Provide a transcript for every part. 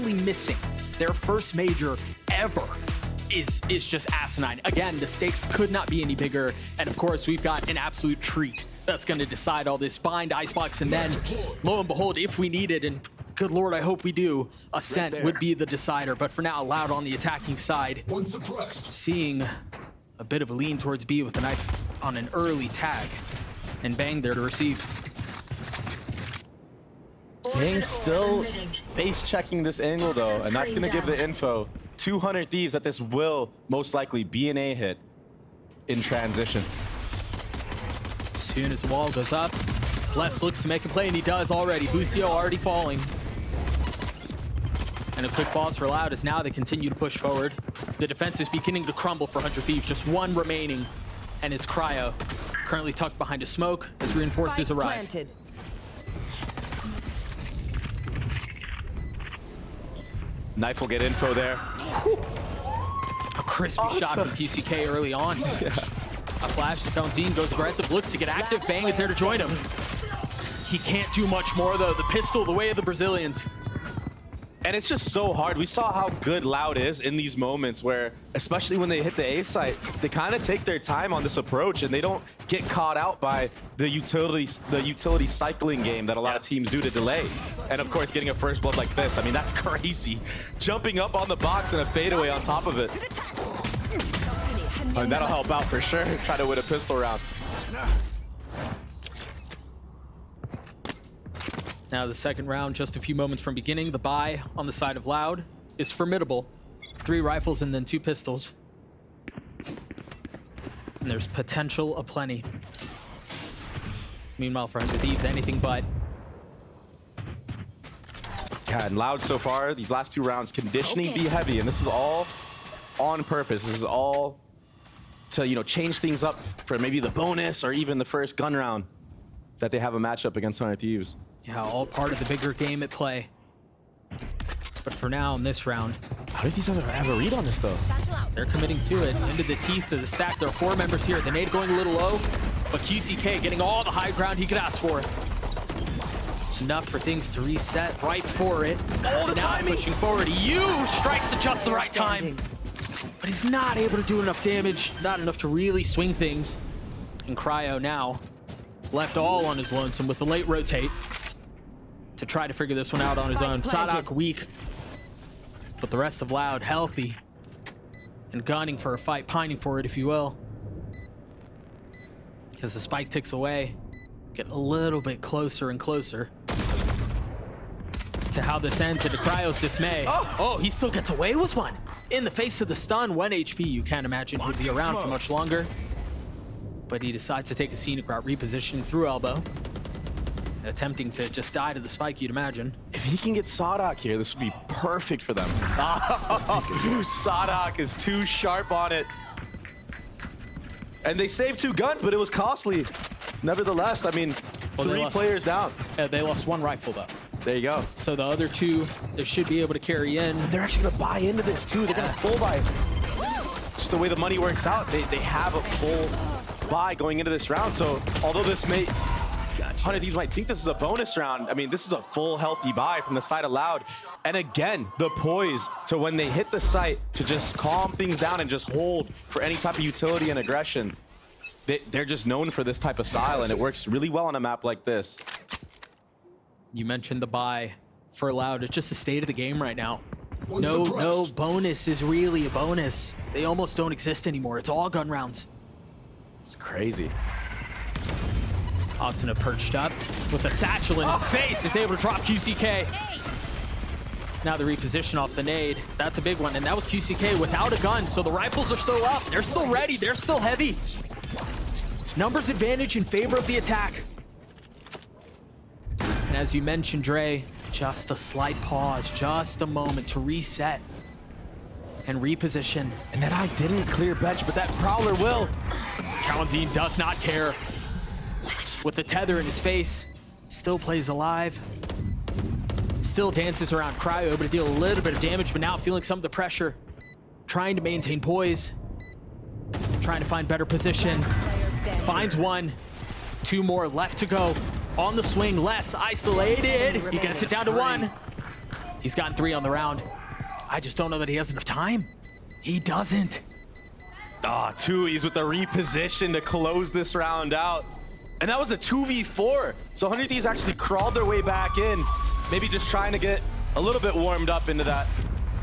missing their first major ever is just asinine. Again, the stakes could not be any bigger, and of course we've got an absolute treat that's going to decide all this. Bind, Icebox, and then lo and behold, if we need it, and good lord I hope we do, Ascent would be the decider. But for now, Loud on the attacking side, seeing a bit of a lean towards B with a knife on an early tag, and Bang there to receive. Bang still face-checking this angle, though, and that's going to give the info. 200 Thieves that this will most likely be an A hit in transition. As soon as the wall goes up, Les looks to make a play, and he does already. Boostio already falling. And a quick pause for Loud as now they continue to push forward. The defense is beginning to crumble for 100 Thieves. Just one remaining, and it's Cryo, currently tucked behind a smoke as reinforcements arrive. Planted. Knife will get info there. A crispy shot from QCK early on. Yeah. A flash as Zine goes aggressive, looks to get active. Bang is there to join him. He can't do much more though. The pistol, the way of the Brazilians. And it's just so hard. We saw how good Loud is in these moments where, especially when they hit the A site, they kind of take their time on this approach and they don't get caught out by the utility cycling game that a lot of teams do to delay. And of course, getting a first blood like this, I mean, that's crazy. Jumping up on the box and a fadeaway on top of it. And that'll help out for sure. Try to win a pistol round. Now the second round, just a few moments from beginning. The buy on the side of Loud is formidable. 3 rifles and then 2 pistols. And there's potential aplenty. Meanwhile, for 100 Thieves, anything but. God, and Loud so far, these last 2 rounds, conditioning be heavy, and this is all on purpose. This is all to, you know, change things up for maybe the bonus or even the first gun round that they have a matchup against 100 Thieves. Yeah, all part of the bigger game at play. But for now, in this round, how did these other have a read on this, though? They're committing to it. Into the teeth of the stack. There are 4 members here. The nade going a little low, but QCK getting all the high ground he could ask for. It's enough for things to reset right for it. Now pushing forward. Yu strikes at just the right time. But he's not able to do enough damage. Not enough to really swing things. And Cryo now left all on his lonesome with the late rotate to try to figure this one out on his own. Sadak weak, but the rest of Loud healthy and gunning for a fight, pining for it, if you will. As the spike ticks away, get a little bit closer and closer to how this ends, into Cryo's dismay. Oh, he still gets away with one. In the face of the stun, 1 HP, you can't imagine he'd be around for much longer. But he decides to take a scenic route, repositioning through elbow. Attempting to just die to the spike, you'd imagine. If he can get Sadak here, this would be perfect for them. Sadak is too sharp on it. And they saved 2 guns, but it was costly. Nevertheless, I mean, 3 players down. They lost 1 rifle, though. There you go. So the other 2, they should be able to carry in. They're actually going to buy into this, too. They're going to full buy. Just the way the money works out, they have a full buy going into this round. So although this may... 100 Thieves might think this is a bonus round. I mean, this is a full healthy buy from the side of Loud. And again, the poise to when they hit the site to just calm things down and just hold for any type of utility and aggression. They're just known for this type of style, and it works really well on a map like this. You mentioned the buy for Loud. It's just the state of the game right now. No bonus is really a bonus. They almost don't exist anymore. It's all gun rounds. It's crazy. Asuna perched up with a satchel in his face, is able to drop QCK. Now the reposition off the nade. That's a big one, and that was QCK without a gun, so the rifles are still up. They're still ready. They're still heavy. Numbers advantage in favor of the attack. And as you mentioned, Dre, just a slight pause, just a moment to reset and reposition. And that eye didn't clear bench, but that Prowler will. Zine does not care. With the tether in his face, still plays alive. Still dances around Cryo, able to deal a little bit of damage, but now feeling some of the pressure. Trying to maintain poise. Trying to find better position. Finds 1. 2 more left to go. On the swing, less isolated. He gets it down to 1. He's gotten 3 on the round. I just don't know that he has enough time. He doesn't. Ah, Thieves with the reposition to close this round out. And that was a 2v4. So 100 Thieves actually crawled their way back in, maybe just trying to get a little bit warmed up into that.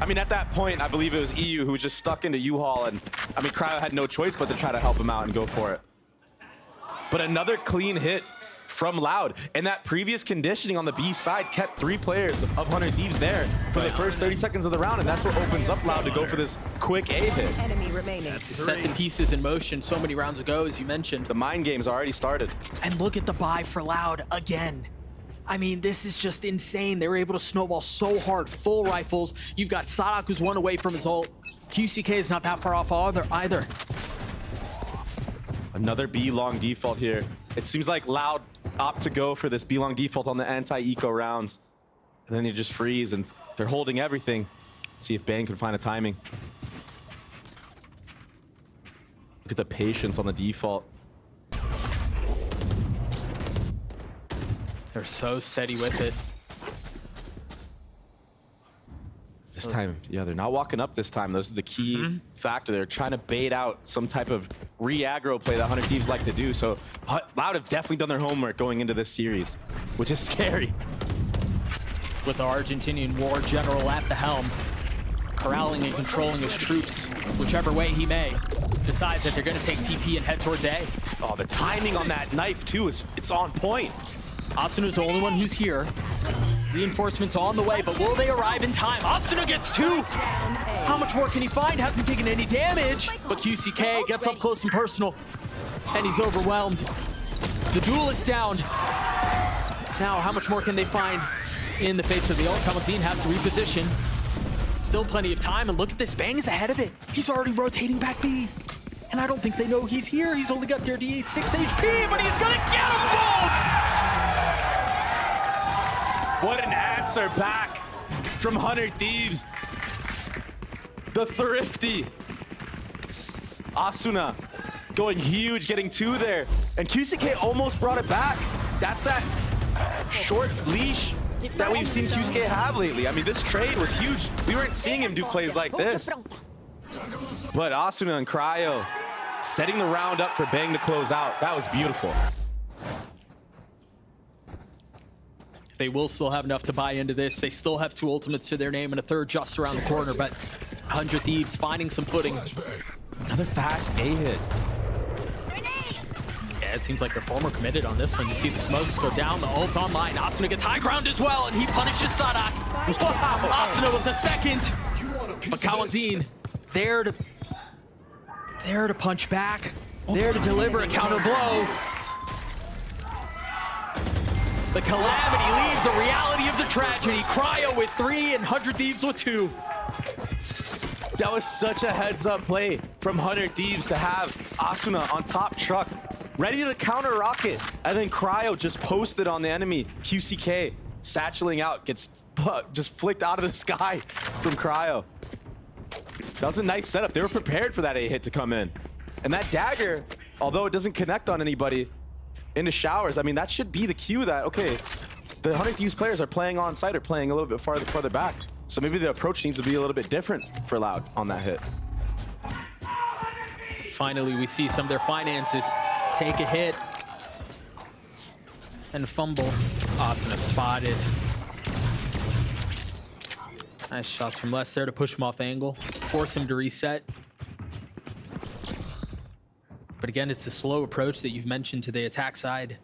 I mean, at that point, I believe it was EU who was just stuck into U-Haul, and I mean, Cryo had no choice but to try to help him out and go for it. But another clean hit from Loud, and that previous conditioning on the B side kept 3 players of 100 Thieves there for the first 30 seconds of the round, and that's what opens up Loud to go for this quick A hit. Enemy remaining. Set the pieces in motion so many rounds ago, as you mentioned. The mind game's already started. And look at the buy for Loud again. I mean, this is just insane. They were able to snowball so hard. Full rifles. You've got Sadak, who's 1 away from his ult. QCK is not that far off either. Another B long default here. It seems like Loud opt to go for this B long default on the anti-eco rounds. And then they just freeze, and they're holding everything. Let's see if Bang can find a timing. Look at the patience on the default. They're so steady with it. This time, yeah, they're not walking up this time. This is the key factor. They're trying to bait out some type of re-aggro play that 100 Thieves like to do. So Loud have definitely done their homework going into this series, which is scary. With the Argentinian war general at the helm, corralling and controlling his troops, whichever way he may, decides that they're going to take TP and head towards A. Oh, the timing on that knife, too, it's on point. Asuna's the only one who's here. Reinforcements on the way, but will they arrive in time? Asuna gets 2! How much more can he find? Hasn't taken any damage, but QCK gets up close and personal, and he's overwhelmed. The duelist down. Now, how much more can they find in the face of the ult? Kamalzine has to reposition. Still plenty of time, and look at this. Bang is ahead of it. He's already rotating back B. And I don't think they know he's here. He's only got 36 HP, but he's gonna get them both! What an answer back from 100 Thieves. The thrifty. Asuna going huge, getting 2 there. And QCK almost brought it back. That's that short leash that we've seen QCK have lately. I mean, this trade was huge. We weren't seeing him do plays like this. But Asuna and Cryo setting the round up for Bang to close out. That was beautiful. They will still have enough to buy into this. They still have 2 ultimates to their name and a third just around the corner, but 100 Thieves finding some footing. Another fast A hit. Yeah, it seems like they're far more committed on this one. You see the smokes go down, the ult online. Asuna gets high ground as well, and he punishes Sadak. Wow. Asuna with the second. But Kamalzine there to punch back, there to deliver a counter blow. The calamity leaves the reality of the tragedy. Cryo with 3 and 100 Thieves with 2. That was such a heads-up play from 100 Thieves to have Asuna on top truck, ready to counter rocket, and then Cryo just posted on the enemy. QCK satcheling out, gets just flicked out of the sky from Cryo. That was a nice setup. They were prepared for that A hit to come in. And that dagger, although it doesn't connect on anybody, into showers, I mean, that should be the cue that, okay, the 100 Thieves players are playing on site or playing a little bit farther back. So maybe the approach needs to be a little bit different for Loud on that hit. Finally, we see some of their finances take a hit and fumble. Asuna spotted. Nice shots from Les there to push him off the angle, force him to reset. But again, it's the slow approach that you've mentioned to the attack side.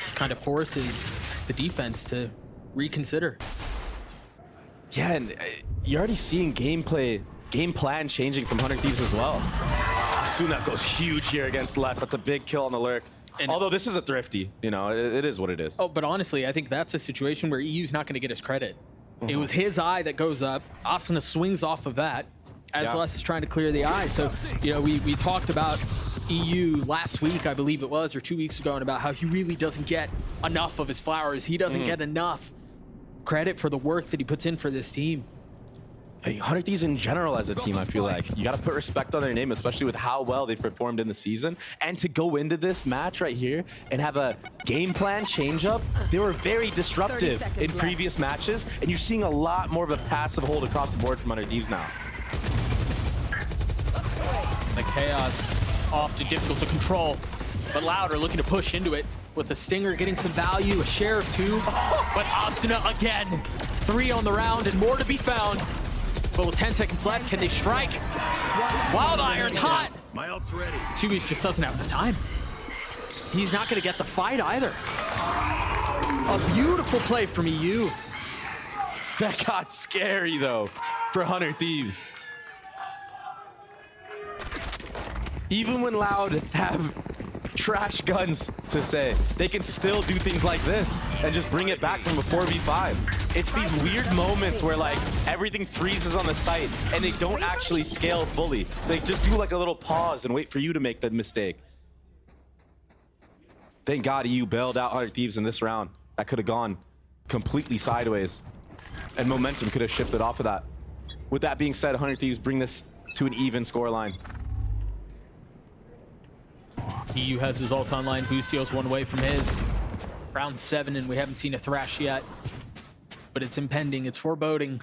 Just kind of forces the defense to reconsider. Yeah, and you're already seeing game plan changing from 100 Thieves as well. Asuna goes huge here against Les. That's a big kill on the lurk. And although this is a thrifty, you know, it is what it is. Oh, but honestly, I think that's a situation where EU's not going to get his credit. It was his eye that goes up. Asuna swings off of that as Les is trying to clear the eye. So, you know, we talked about EU last week, I believe it was, or 2 weeks ago, and about how he really doesn't get enough of his flowers. He doesn't get enough credit for the work that he puts in for this team. Hey, 100 Thieves in general as a team, I feel like you got to put respect on their name, especially with how well they've performed in the season. And to go into this match right here and have a game plan change up, they were very disruptive in previous matches, and you're seeing a lot more of a passive hold across the board from 100 Thieves now. The chaos often difficult to control, but Loud are looking to push into it with the Stinger getting some value, a share of 2. But Asuna again, 3 on the round and more to be found. But with 10 seconds left, can they strike? Wild Iron's hot. My ult's ready. Thieves just doesn't have the time. He's not going to get the fight either. A beautiful play from EU. That got scary though for 100 Thieves. Even when Loud have trash guns to say, they can still do things like this and just bring it back from a 4v5. It's these weird moments where like everything freezes on the site and they don't actually scale fully. They just do like a little pause and wait for you to make the mistake. Thank God EU bailed out 100 Thieves in this round. That could have gone completely sideways and momentum could have shifted off of that. With that being said, 100 Thieves bring this to an even scoreline. EU has his ult online. Boostio's one away from his. Round 7, and we haven't seen a thrash yet. But it's impending. It's foreboding.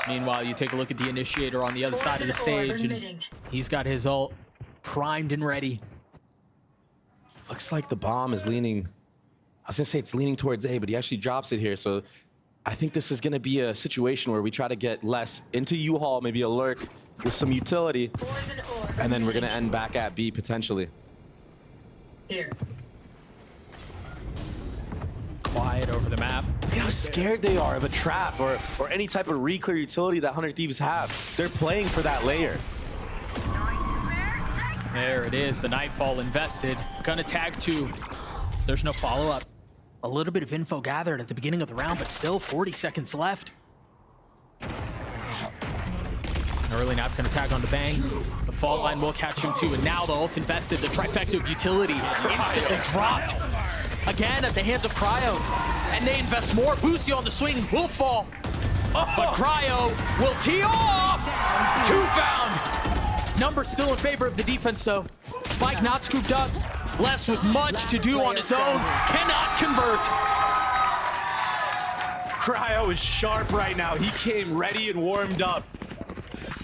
Meanwhile, you take a look at the initiator on the other side of the stage, and he's got his ult primed and ready. Looks like the bomb is leaning. I was gonna say it's leaning towards A, but he actually drops it here. So I think this is gonna be a situation where we try to get less into U-Haul, maybe a lurk with some utility, and then we're gonna end back at B potentially. Here. Quiet over the map. Look how scared they are of a trap or any type of re-clear utility that 100 Thieves have. They're playing for that layer. There it is, the Nightfall invested. Gonna tag 2. There's no follow-up. A little bit of info gathered at the beginning of the round, but still 40 seconds left. Early Knife gonna tag on the bang. The fault line will catch him too, and now the ult invested. The trifecta of utility instantly dropped. Again at the hands of Cryo, and they invest more. Boostio on the swing will fall, but Cryo will tee off. 2 found. Numbers still in favor of the defense though. Spike not scooped up. Blessed with much to do on his own. Cannot convert. Cryo is sharp right now. He came ready and warmed up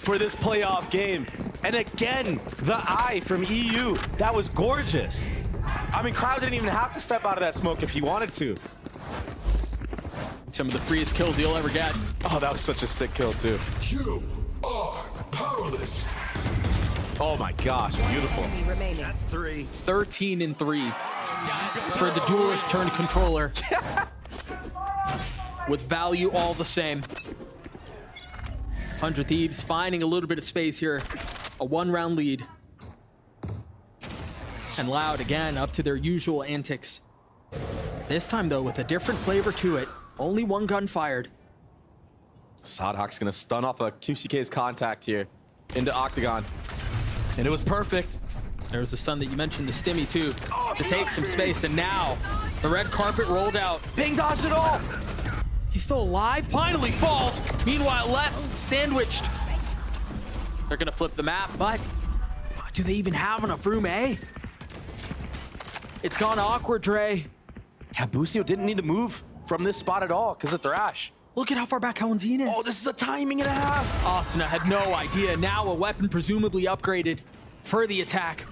for this playoff game. And again, the eye from EU. That was gorgeous. I mean, Cryo didn't even have to step out of that smoke if he wanted to. Some of the freest kills you'll ever get. Oh, that was such a sick kill too. You are powerless. Oh my gosh, beautiful. That's 3. 13 and 3 for the duelist turned controller. With value all the same. 100 Thieves finding a little bit of space here. A 1-round lead. And Loud again up to their usual antics. This time though with a different flavor to it. Only 1 gun fired. Sodhawk's gonna stun off a QCK's contact here into Octagon. And it was perfect. There was the stun that you mentioned, the stimmy too, to take some space. And now the red carpet rolled out. Bing dodged it all. He's still alive, finally falls. Meanwhile, Les sandwiched. They're gonna flip the map, but do they even have enough room, eh? It's gone awkward, Dre. Yeah, Boostio didn't need to move from this spot at all because of Thrash. Look at how far back Kawanzin is. Oh, this is a timing and a half. Asuna had no idea. Now a weapon presumably upgraded for the attack.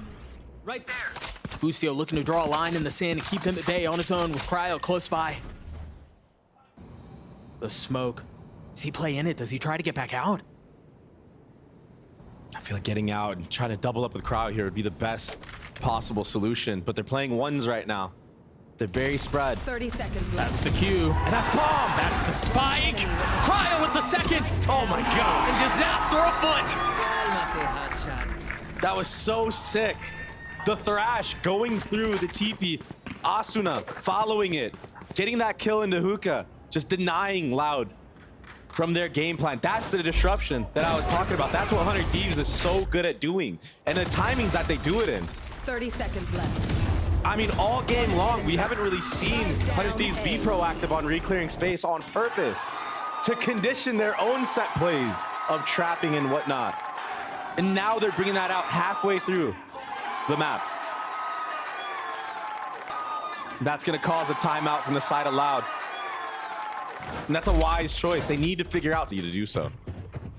Right there. Boostio looking to draw a line in the sand and keep them at bay on his own with Cryo close by. The smoke. Does he play in it? Does he try to get back out? I feel like getting out and trying to double up with Cryo here would be the best possible solution, but they're playing ones right now. They're very spread. 30 seconds left. That's the cue. And that's bomb. That's the spike. Cryo with the second. Oh my God. And disaster afoot. That was so sick. The Thrash going through the TP. Asuna following it. Getting that kill into Hookah. Just denying Loud from their game plan. That's the disruption that I was talking about. That's what 100 Thieves is so good at doing. And the timings that they do it in. 30 seconds left. I mean, all game long, we haven't really seen 100 Thieves be proactive on re-clearing space on purpose to condition their own set plays of trapping and whatnot. And now they're bringing that out halfway through the map. That's going to cause a timeout from the side of Loud. And that's a wise choice. They need to figure out to do so.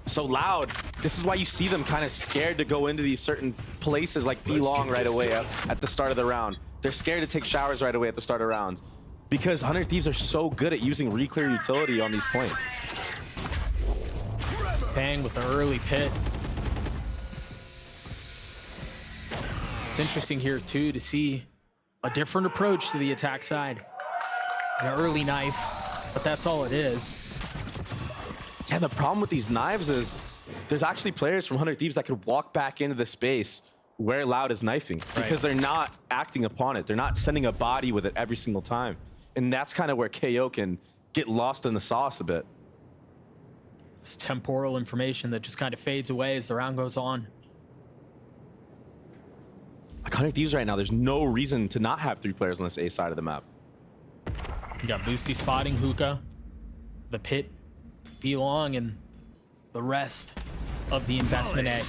So Loud, this is why you see them kind of scared to go into these certain places like B-Long right away at the start of the round. They're scared to take showers right away at the start of rounds because 100 Thieves are so good at using re-clear utility on these points. Bang with the early pit. It's interesting here too to see a different approach to the attack side. An early knife, but that's all it is. Yeah, the problem with these knives is there's actually players from 100 Thieves that could walk back into the space where Loud is knifing because they're not acting upon it. They're not sending a body with it every single time. And that's kind of where KO can get lost in the sauce a bit. It's temporal information that just kind of fades away as the round goes on. Like 100 Thieves right now, there's no reason to not have 3 players on this A side of the map. You got Boosty spotting Hookah, the pit, B-Long, and the rest of the investment A.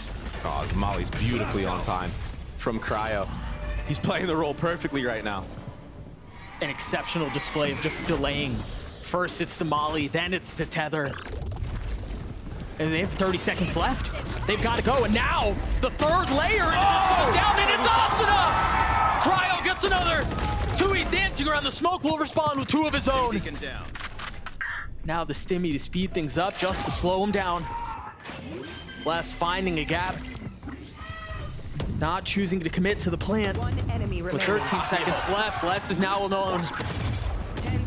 Oh, Molly's beautifully on time from Cryo. He's playing the role perfectly right now. An exceptional display of just delaying. First it's the Molly, then it's the tether. And they have 30 seconds left. They've got to go, and now the third layer into this goes down, and it's Asuna! Cryo gets another. Tui dancing around the smoke will respond with 2 of his own. Now the Stimmy to speed things up just to slow him down. Les finding a gap. Not choosing to commit to the plant. With 13 seconds left, Les is now alone.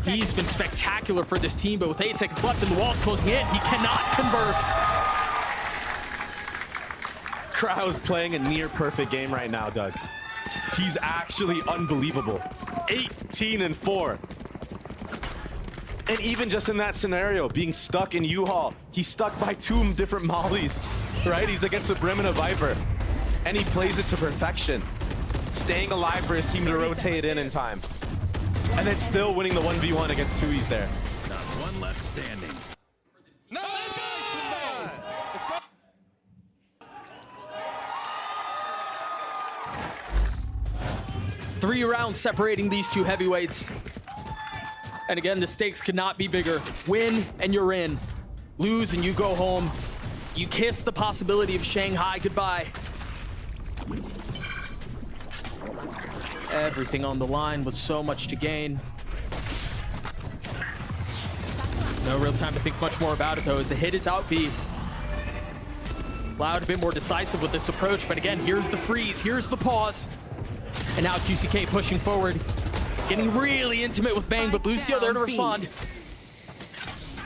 He's been spectacular for this team, but with 8 seconds left and the walls closing in, he cannot convert. Cryo's playing a near perfect game right now, Doug. He's actually unbelievable. 18-4. And even just in that scenario, being stuck in U-Haul, he's stuck by 2 different mollies, right? He's against the Brim and a Viper, and he plays it to perfection, staying alive for his team to rotate in time, and then still winning the 1v1 against Tui's there. Not one left standing. Three rounds separating these 2 heavyweights. And again, the stakes could not be bigger. Win and you're in. Lose and you go home. You kiss the possibility of Shanghai goodbye. Everything on the line with so much to gain. No real time to think much more about it though, as the hit is out B. Loud a bit more decisive with this approach, but again, here's the freeze, here's the pause. And now QCK pushing forward, getting really intimate with Bang, but Lucio there to respond.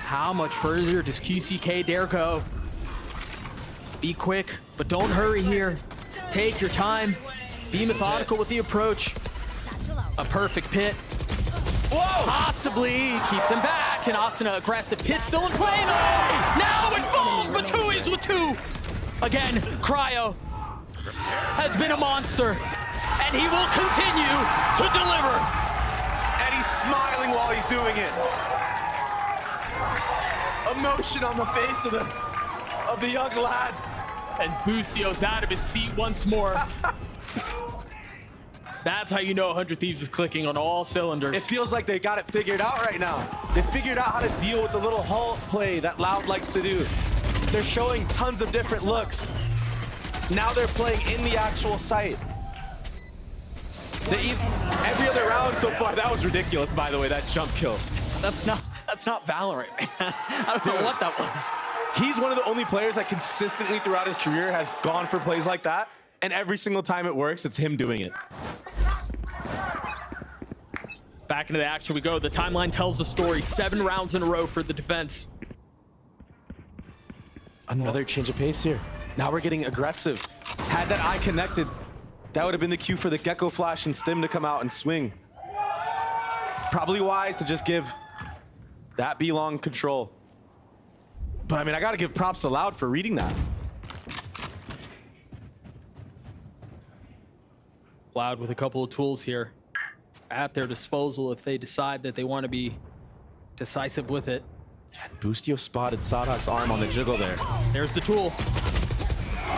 How much further does QCK dare go? Be quick, but don't hurry here. Take your time. Be methodical with the approach. A perfect pit. Whoa! Possibly keep them back. And Asuna aggressive. Pit still in play though. Now it falls, but Tui's with 2. Again, Cryo has been a monster. And he will continue to deliver. And he's smiling while he's doing it. Emotion on the face of the young lad. And Boostio's out of his seat once more. That's how you know 100 Thieves is clicking on all cylinders. It feels like they got it figured out right now. They figured out how to deal with the little halt play that Loud likes to do. They're showing tons of different looks. Now they're playing in the actual site. Every other round so far, that was ridiculous, by the way, that jump kill. That's not Valorant, man. I don't know what that was. He's one of the only players that consistently throughout his career has gone for plays like that, and every single time it works, it's him doing it. Back into the action we go. The timeline tells the story. 7 rounds in a row for the defense. Another change of pace here. Now we're getting aggressive. Had that eye connected, that would have been the cue for the Gecko Flash and Stim to come out and swing. Probably wise to just give that B-Long control. But I mean, I gotta give props to Loud for reading that. Loud with a couple of tools here. at their disposal if they decide that they want to be decisive with it. Boostio spotted Sadok's arm on the jiggle there. There's the tool.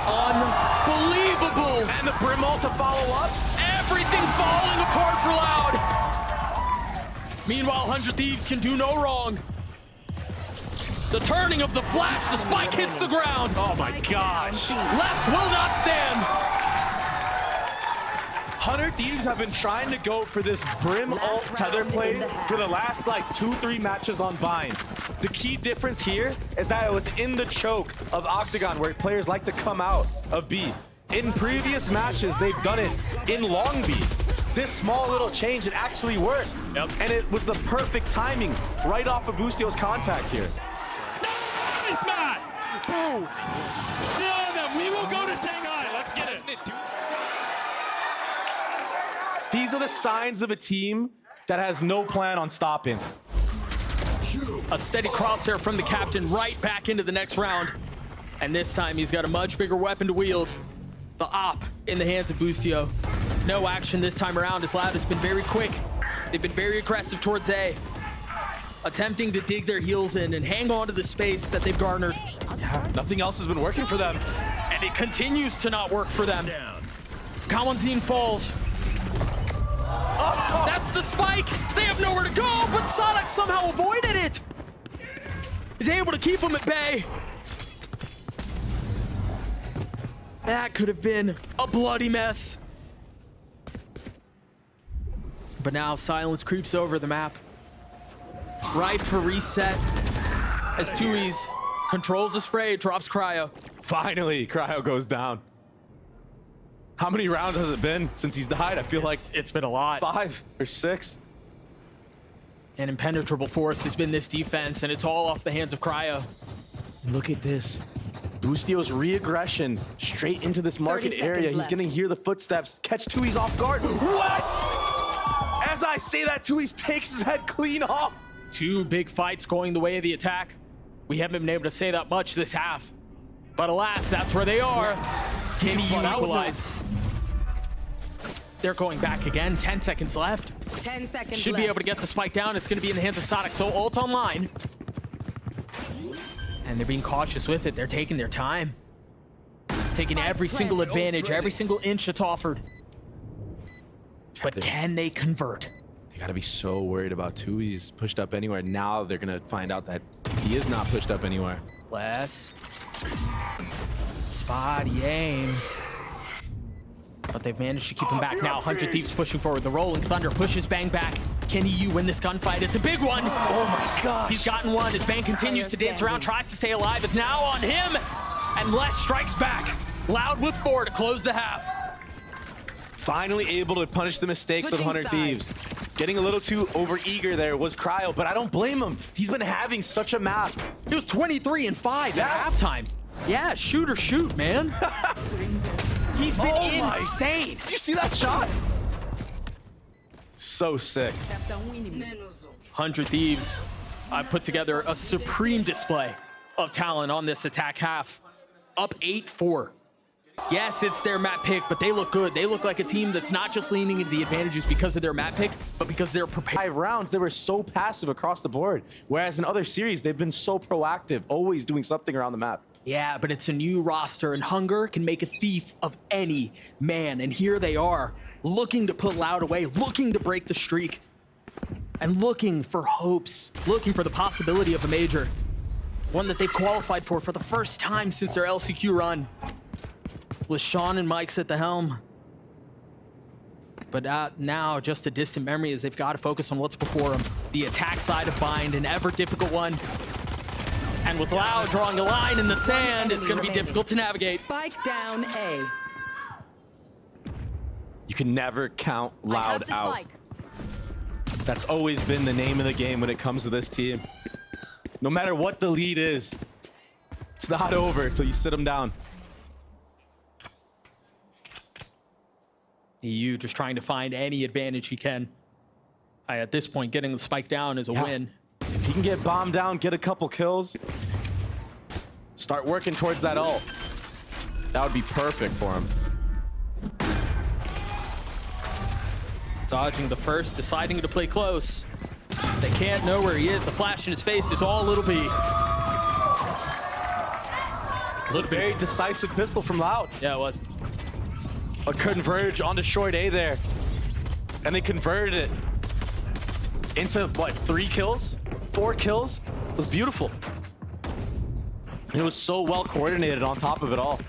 Unbelievable! And the Brim ult to follow up. Everything falling apart for Loud. Meanwhile, 100 Thieves can do no wrong. The turning of the flash, the spike hits the ground. Oh my gosh. Les will not stand. 100 Thieves have been trying to go for this Brim ult tether play for the last like 2-3 matches on Bind. The key difference here is that it was in the choke of Octagon where players like to come out of B. In previous matches, they've done it in long B. This small little change, it actually worked. Yep. And it was the perfect timing right off of Boostio's contact here. Nice, Matt! Boom! Show them. We will go to Shanghai. Let's get it. These are the signs of a team that has no plan on stopping. A steady crosshair from the captain right back into the next round. And this time he's got a much bigger weapon to wield. The op in the hands of Boostio. No action this time around as Loud has been very quick. They've been very aggressive towards A. Attempting to dig their heels in and hang on to the space that they've garnered. Yeah, nothing else has been working for them. And it continues to not work for them. Kawanzin falls. Oh! That's the spike. They have nowhere to go, but Sadok somehow avoided it. He's able to keep him at bay. That could have been a bloody mess. But now silence creeps over the map. Ripe for reset as Thieves controls the spray, drops Cryo. Finally, Cryo goes down. How many rounds has it been since he's died? I feel like It's been a lot. 5 or 6. An impenetrable force has been this defense, and it's all off the hands of Cryo. Look at this. Boostio's re-aggression straight into this market 30 area. seconds He's left. gonna hear the footsteps, catch Thieves off guard. What? As I say that, Thieves takes his head clean off. Two big fights going the way of the attack. We haven't been able to say that much this half. But alas, that's where they are. Can he equalize? They're going back again. 10 seconds left. 10 seconds Should left. be able to get the spike down. It's going to be in the hands of Sadok. So ult online. And they're being cautious with it. They're taking their time. Taking every single advantage, every single inch that's offered. But can they convert? They gotta be so worried about Thieves pushed up anywhere. Now they're gonna find out that he is not pushed up anywhere. Less. Spotty aim. But they've managed to keep him back now. 100 Thieves pushing forward. The Rolling Thunder pushes Bang back. Can you win this gunfight? It's a big one. Oh my gosh. He's gotten one as Bang continues to dance around, tries to stay alive. It's now on him. And Les strikes back. Loud with 4 to close the half. Finally able to punish the mistakes of Switching 100 Thieves. Getting a little too overeager there was Cryo, but I don't blame him. He's been having such a map. He was 23 and 5 Yeah. at halftime. Yeah, shoot or shoot, man. He's been Oh my- insane. Did you see that shot? So sick. 100 Thieves. I put together a supreme display of talent on this attack half. Up 8-4. Yes, it's their map pick, but they look good. They look like a team that's not just leaning into the advantages because of their map pick, but because they're prepared. 5 rounds, they were so passive across the board. Whereas in other series, they've been so proactive, always doing something around the map. Yeah, but it's a new roster, and hunger can make a thief of any man. And here they are, looking to put Loud away, looking to break the streak, and looking for hopes, looking for the possibility of a major. One that they've qualified for the first time since their LCQ run. With Sean and Mike's at the helm. But now, just a distant memory as they've got to focus on what's before them. The attack side of Bind, an ever difficult one. And with Loud drawing a line in the sand, it's going to be difficult to navigate. Spike down A. You can never count I have Loud the out. spike. That's always been the name of the game when it comes to this team. No matter what the lead is, it's not over until you sit them down. EU just trying to find any advantage he can. At this point, getting the spike down is a Yeah. win. If he can get bombed down, get a couple kills, start working towards that ult. That would be perfect for him. Dodging the first, deciding to play close. They can't know where he is. The flash in his face is all Little B. It's a very decisive pistol from Loud. Yeah, it was. A converge onto short A there. And they converted it into, what, 3 kills? 4 kills? It was beautiful. It was so well coordinated on top of it all.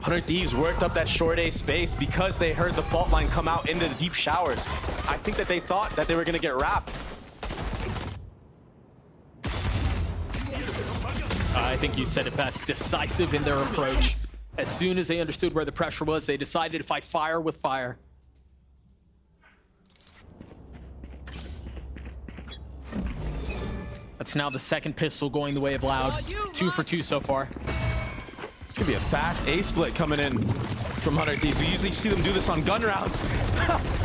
100 Thieves worked up that short A space because they heard the fault line come out into the deep showers. I think that they thought that they were going to get wrapped. I think you said it best. Decisive in their approach. As soon as they understood where the pressure was, they decided to fight fire with fire. That's now the second pistol going the way of Loud. 2 for 2 so far. It's going to be a fast A split coming in from 100 Thieves. We usually see them do this on gun rounds.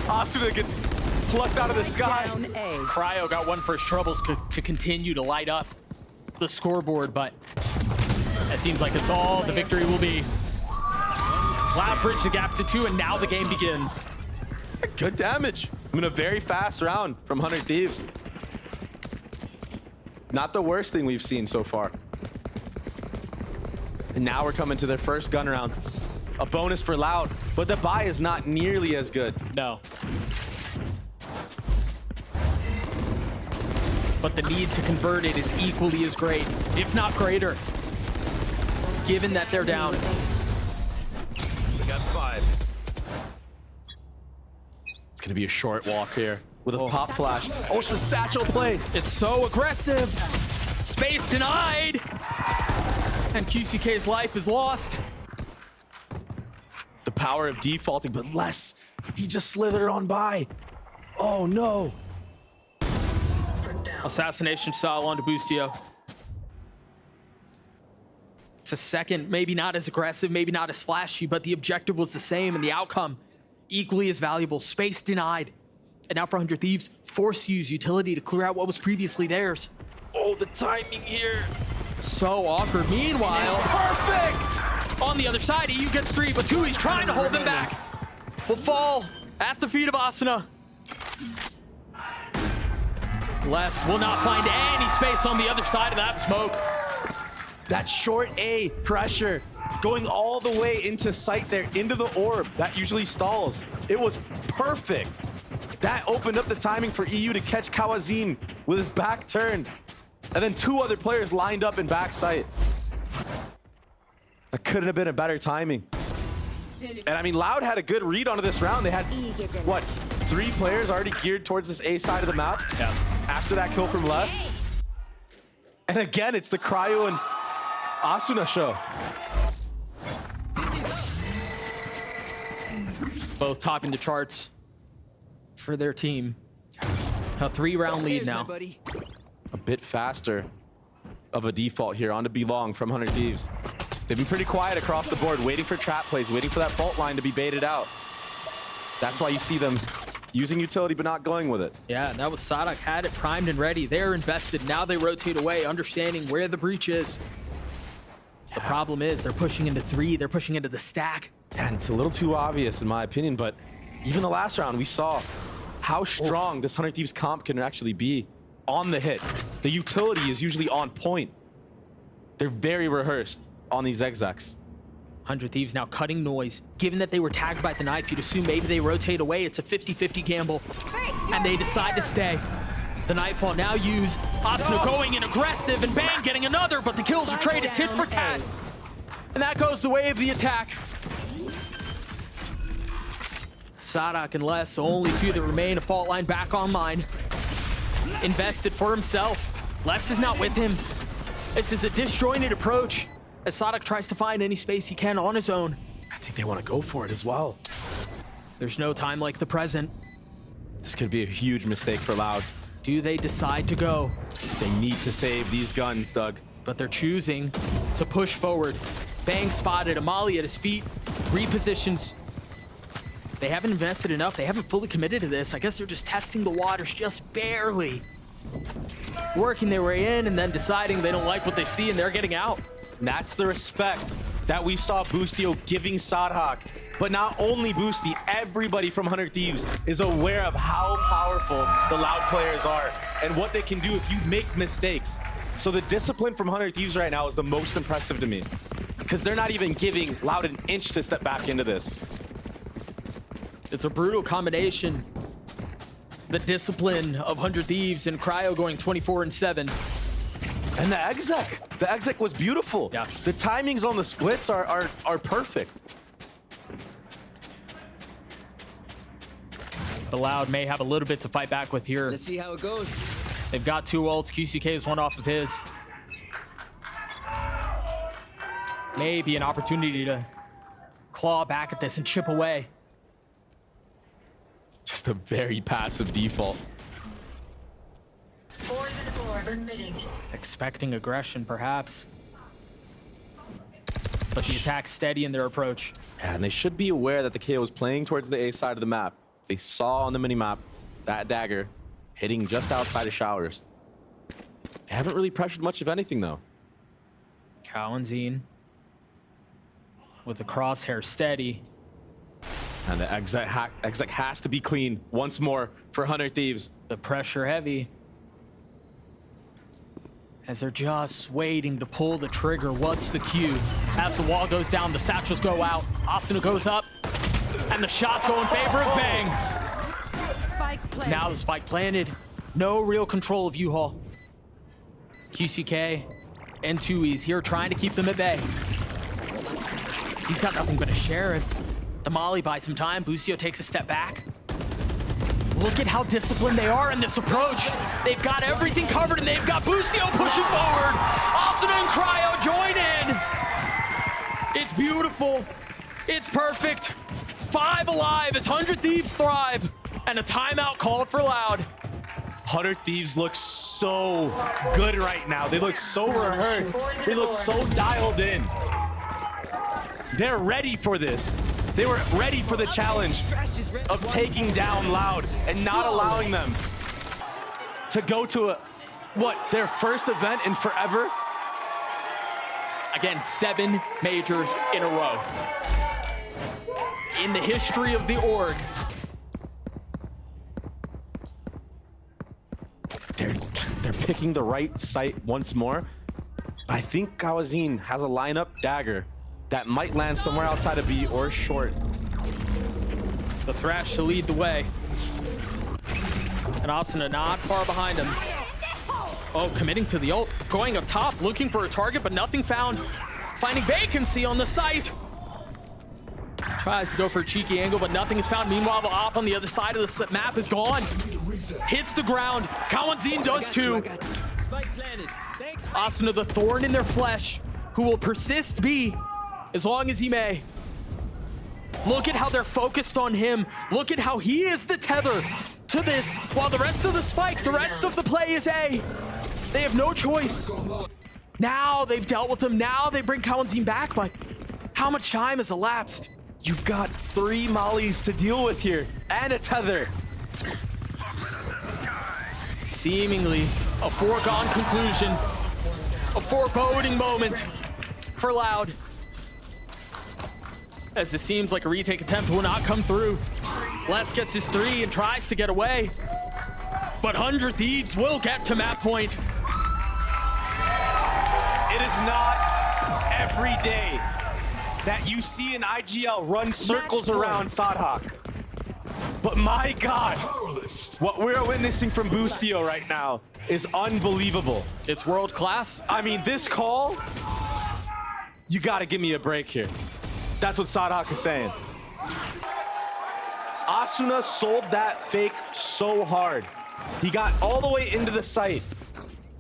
Asuna gets plucked out of the sky. Down A. Cryo got one for his troubles to continue to light up the scoreboard, but that seems like it's all the victory will be. Loud bridged the gap to 2, and now the game begins. Good damage. I mean, a very fast round from 100 Thieves. Not the worst thing we've seen so far. And now we're coming to their first gun round. A bonus for Loud, but the buy is not nearly as good. No. But the need to convert it is equally as great, if not greater, given that they're down. We got 5. It's gonna be a short walk here with a pop flash. Oh, it's a satchel play. It's so aggressive. Space denied. And QCK's life is lost. The power of defaulting, but less. He just slithered on by. Oh no. Assassination style onto Boostio. It's a second, maybe not as aggressive, maybe not as flashy, but the objective was the same and the outcome equally as valuable. Space denied. And now for 100 Thieves, force use utility to clear out what was previously theirs. Oh, the timing here. So awkward. Meanwhile, Perfect. on the other side, EU gets 3, but 2, he's trying to hold them back. Will fall at the feet of Asuna. Les will not find any space on the other side of that smoke. That short A pressure going all the way into sight there, into the orb. That usually stalls. It was perfect. That opened up the timing for EU to catch Kawazin with his back turned. And then 2 other players lined up in back sight. That couldn't have been a better timing. And I mean, Loud had a good read onto this round. They had, what, 3 players already geared towards this A side of the map? Yeah. After that kill from Les. And again, it's the Cryo and Asuna show. Both topping the charts for their team. A 3-round lead now. A bit faster of a default here onto Belong from 100 Thieves. They've been pretty quiet across the board, waiting for trap plays, waiting for that fault line to be baited out. That's why you see them using utility but not going with it. Yeah, and that was Sadak had it primed and ready. They're invested. Now they rotate away, understanding where the breach is. The problem is they're pushing into 3. They're pushing into the stack. And it's a little too obvious in my opinion, but even the last round we saw how strong this 100 Thieves comp can actually be on the hit. The utility is usually on point. They're very rehearsed on these execs. 100 Thieves now cutting noise. Given that they were tagged by the knife, you'd assume maybe they rotate away. It's a 50-50 gamble. And they decide to stay. The nightfall now used. Asuna going in aggressive, and bang, getting another, but the kills are traded tit for tat. And that goes the way of the attack. Sadak and Les, only 2 that remain. A fault line back online. Invested for himself. Les is not with him. This is a disjointed approach as Sadak tries to find any space he can on his own. I think they want to go for it as well. There's no time like the present. This could be a huge mistake for Loud. Do they decide to go? They need to save these guns, Doug. But they're choosing to push forward. Bang spotted, Amali at his feet, repositions. They haven't invested enough. They haven't fully committed to this. I guess they're just testing the waters just barely. Working their way in and then deciding they don't like what they see and they're getting out. And that's the respect that we saw Boostio giving Sadhak But not only Boosty, everybody from 100 Thieves is aware of how powerful the Loud players are and what they can do if you make mistakes. So the discipline from 100 Thieves right now is the most impressive to me, because they're not even giving Loud an inch to step back into this. It's a brutal combination. The discipline of 100 Thieves and Cryo going 24-7. And the exec was beautiful. Yeah. The timings on the splits are perfect. The Loud may have a little bit to fight back with here. Let's see how it goes. They've got 2 ults. QCK is one off of his. Maybe an opportunity to claw back at this and chip away. Just a very passive default. Expecting aggression, perhaps. But the attack's steady in their approach. And they should be aware that the KO is playing towards the A side of the map. They saw on the minimap that dagger hitting just outside of showers. They haven't really pressured much of anything, though. Kawanzine with the crosshair steady. And the exec has to be clean once more for 100 Thieves. The pressure heavy. As they're just waiting to pull the trigger. What's the cue? As the wall goes down, the satchels go out. Asuna goes up. And the shots go in favor of Bang. Spike planted. Now the spike planted. No real control of U-Haul. QCK and Tui's here trying to keep them at bay. He's got nothing but a sheriff. The Molly buys some time. Busio takes a step back. Look at how disciplined they are in this approach. They've got everything covered, and they've got Busio pushing forward. Asuna and Cryo join in. It's beautiful. It's perfect. 5 alive as 100 Thieves thrive. And a timeout called for Loud. 100 Thieves look so good right now. They look so rehearsed. They look so dialed in. They're ready for this. They were ready for the challenge of taking down Loud and not allowing them to go to their first event in forever. Again, 7 majors in a row. In the history of the org. They're picking the right site once more. I think Kawazine has a lineup dagger that might land somewhere outside of B or short. The Thrash to lead the way. And Asuna not far behind him. Oh, committing to the ult. Going up top, looking for a target, but nothing found. Finding vacancy on the site. Tries to go for a cheeky angle, but nothing is found. Meanwhile, the op on the other side of the map is gone. Hits the ground. Kawanzine does too. Asuna, the thorn in their flesh, who will persist B as long as he may. Look at how they're focused on him. Look at how he is the tether to this, while the rest of the spike, the rest of the play is A. They have no choice. Now they've dealt with him. Now they bring Kawanzine back, but how much time has elapsed? You've got 3 mollies to deal with here and a tether. Seemingly a foregone conclusion. A foreboding moment for Loud. As it seems like a retake attempt will not come through. Les gets his 3 and tries to get away. But 100 Thieves will get to map point. It is not every day that you see an IGL run circles around Sadhak. But my God, what we're witnessing from Boostio right now is unbelievable. It's world class. I mean, this call, you gotta give me a break here. That's what Sadhak is saying. Asuna sold that fake so hard. He got all the way into the site,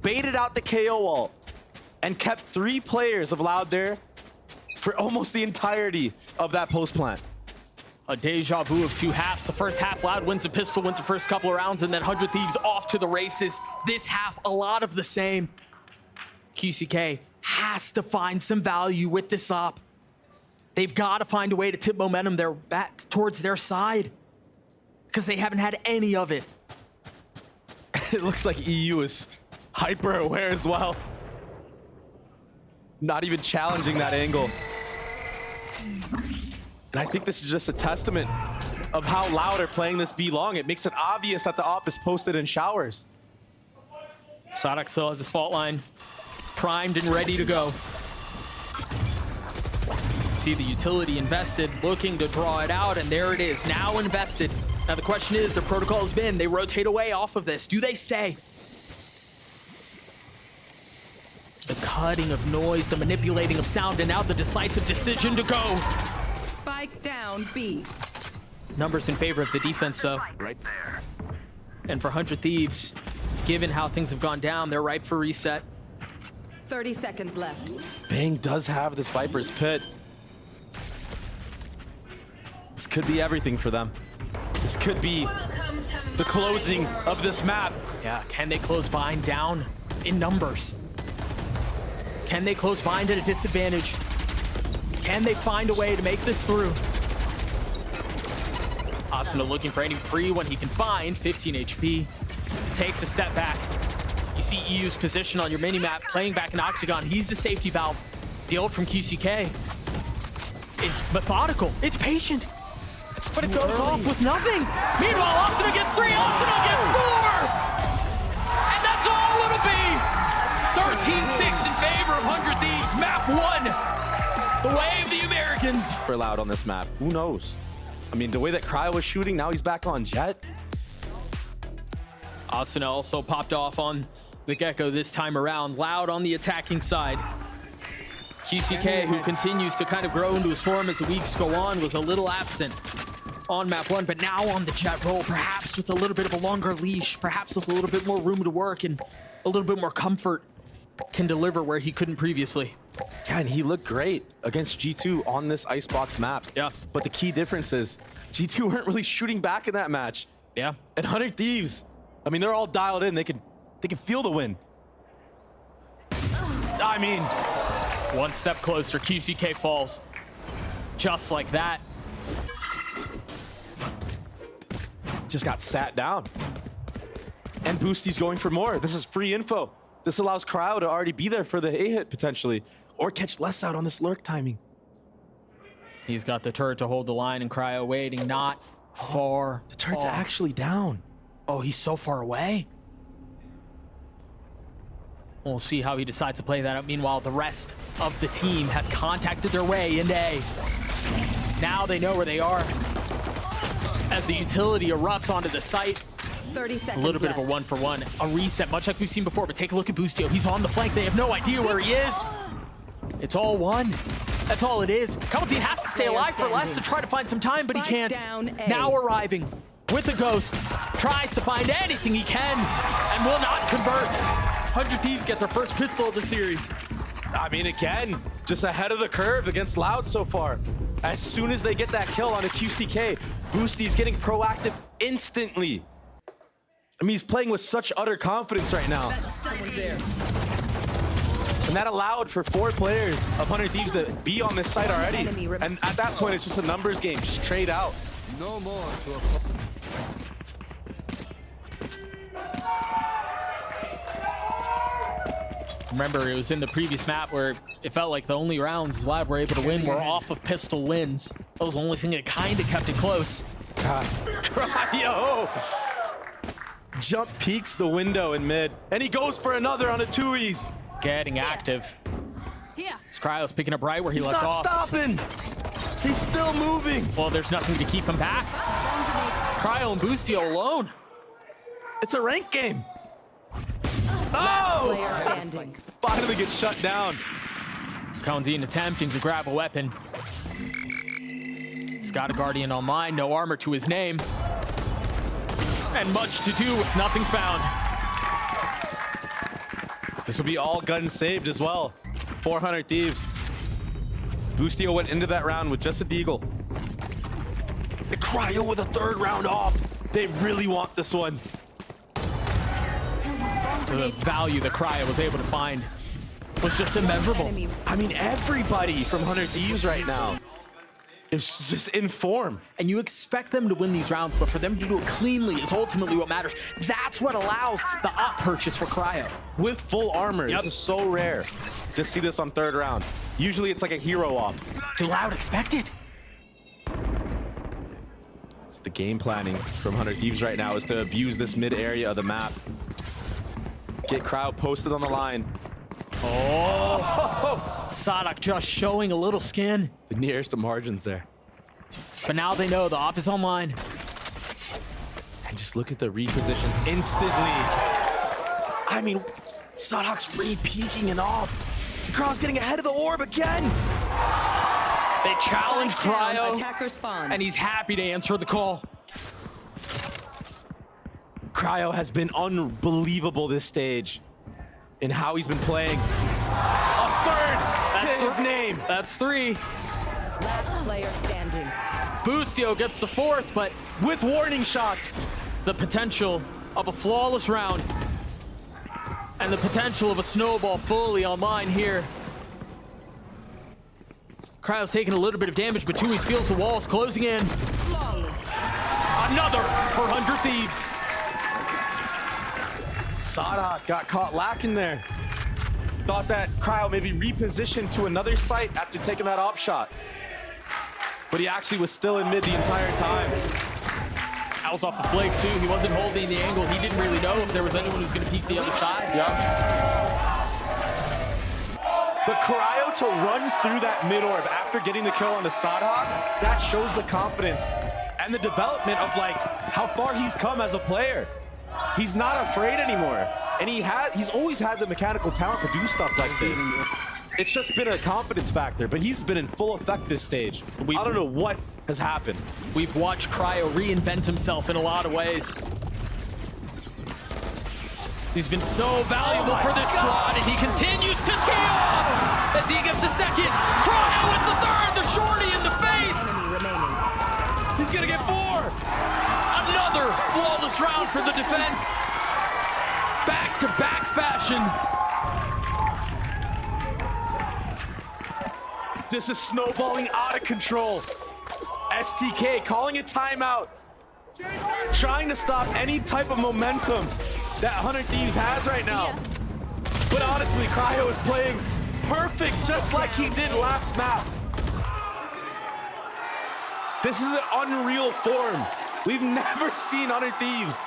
baited out the KO ult, and kept 3 players of Loud there for almost the entirety of that post plant. A deja vu of 2 halves. The first half, Loud wins a pistol, wins the first couple of rounds, and then 100 Thieves off to the races. This half, a lot of the same. QCK has to find some value with this op. They've got to find a way to tip momentum back towards their side, because they haven't had any of it. It looks like EU is hyper aware as well. Not even challenging that angle. And I think this is just a testament of how Loud are playing this B long. It makes it obvious that the op is posted in showers. Sadok still has his fault line primed and ready to go. See the utility invested, looking to draw it out, and there it is, now invested. Now the question is, the protocol has been, they rotate away off of this. Do they stay? The cutting of noise, the manipulating of sound, and now the decisive decision to go. Spike down B. Numbers in favor of the defense, though. Right there. And for 100 Thieves, given how things have gone down, they're ripe for reset. 30 seconds left. Bang does have this Viper's Pit. This could be everything for them. This could be the closing of this map. Yeah, can they close Bind down in numbers? Can they close Bind at a disadvantage? Can they find a way to make this through? Asuna looking for any free one he can find. 15 HP. Takes a step back. You see EU's position on your minimap, playing back in Octagon. He's the safety valve. The ult from QCK is methodical. It's patient. But it goes off with nothing. Meanwhile, Asuna gets 3, Asuna gets 4! And that's all it'll be! 13-6 in favor of 100 Thieves. Map 1. The way of the Americans. For Loud on this map. Who knows? I mean, the way that Cryo was shooting, now he's back on Jet. Asuna also popped off on the Gecko this time around. Loud on the attacking side. QCK, who continues to kind of grow into his form as the weeks go on, was a little absent on map 1, but now on the Jet role, perhaps with a little bit of a longer leash, perhaps with a little bit more room to work and a little bit more comfort, can deliver where he couldn't previously. Yeah, and he looked great against G2 on this Icebox map. Yeah. But the key difference is G2 weren't really shooting back in that match. Yeah. And 100 Thieves, I mean, they're all dialed in. They can feel the win. I mean, One step closer, QCK falls. Just like that. just got sat down. And Boosty's going for more. This is free info. This allows Cryo to already be there for the A-hit potentially, or catch less out on this lurk timing. He's got the turret to hold the line, and Cryo waiting not far. The turret's off. actually down. Oh, he's so far away. We'll see how he decides to play that out. Meanwhile, the rest of the team has contacted their way into A. Now they know where they are. As the utility erupts onto the site, 30 a seconds little bit of a left. 1-for-1. A reset, much like we've seen before, but take a look at Boostio. He's on the flank. They have no idea where he is. It's all one. That's all it is. Kamaltine has to stay alive for less to try to find some time, but he Spike can't. down A. Now arriving with a ghost. Tries to find anything he can and will not convert. 100 Thieves get their first pistol of the series. I mean, again, just ahead of the curve against Loud so far. As soon as they get that kill on a QCK, Boosty's getting proactive instantly. I mean, he's playing with such utter confidence right now. And that allowed for 4 players of 100 Thieves to be on this site already. And at that point, it's just a numbers game. Just trade out. No more to a... Remember, it was in the previous map where it felt like the only rounds Loud were able to win were off of pistol wins. That was the only thing that kind of kept it close. Cryo! Jump peeks the window in mid. And he goes for another on a 2Es. Getting active. Here. As Cryo's picking up right where he He's left not off. stopping. He's still moving. Well, there's nothing to keep him back. Cryo and Boostio alone. It's a rank game. Oh! Player standing. Finally gets shut down. Kaunzine attempting to grab a weapon. He's got a Guardian online, no armor to his name. And much to do with nothing found. This will be all guns saved as well. 400 Thieves. Boostio went into that round with just a deagle. The Cryo with a 3rd round off. They really want this one. The value that Cryo was able to find was just immeasurable. I mean, everybody from 100 Thieves right now is just in form. And you expect them to win these rounds, but for them to do it cleanly is ultimately what matters. That's what allows the op purchase for Cryo. With full armor. Yep. This is so rare. Just see this on 3rd round. Usually it's like a hero op. Do Loud expect it? It's the game planning from 100 Thieves right now is to abuse this mid area of the map. Get crowd posted on the line. Oh, Sadak just showing a little skin. The nearest to margins there. But now they know the op is online. And just look at the reposition instantly. I mean, Sadok's re-peeking and off. The crowd's getting ahead of the orb again. They challenge Spike down, Cryo, attacker spawn. and he's happy to answer the call. Cryo has been unbelievable this stage in how he's been playing. A third to his name. That's 3. Last player standing. Busio gets the 4th, but With warning shots. the potential of a flawless round and the potential of a snowball fully online here. Cryo's taking a little bit of damage, but Tui's feels the walls closing in. Flawless. Another for 100 Thieves. Sadok got caught lacking there. Thought that Cryo maybe repositioned to another site after taking that op shot. But he actually was still in mid the entire time. That was off the flank too. He wasn't holding the angle. He didn't really know if there was anyone who was going to peek the other side. But Cryo to run through that mid orb after getting the kill on the Sadok, that shows the confidence and the development of like how far he's come as a player. He's not afraid anymore. And he's always had the mechanical talent to do stuff like this. It's just been a confidence factor, but he's been in full effect this stage. I don't know what has happened. We've watched Cryo reinvent himself in a lot of ways. He's been so valuable for this squad, and he continues to tee off as he gets a second. Cryo with the 3rd, the shorty in the face. Enemy remaining. He's gonna get 4. Another flawless round for the defense. Back-to-back fashion. This is snowballing out of control. STK calling a timeout. Trying to stop any type of momentum that 100 Thieves has right now. But honestly, Cryo is playing perfect just like he did last map. This is an unreal form. We've never seen 100 Thieves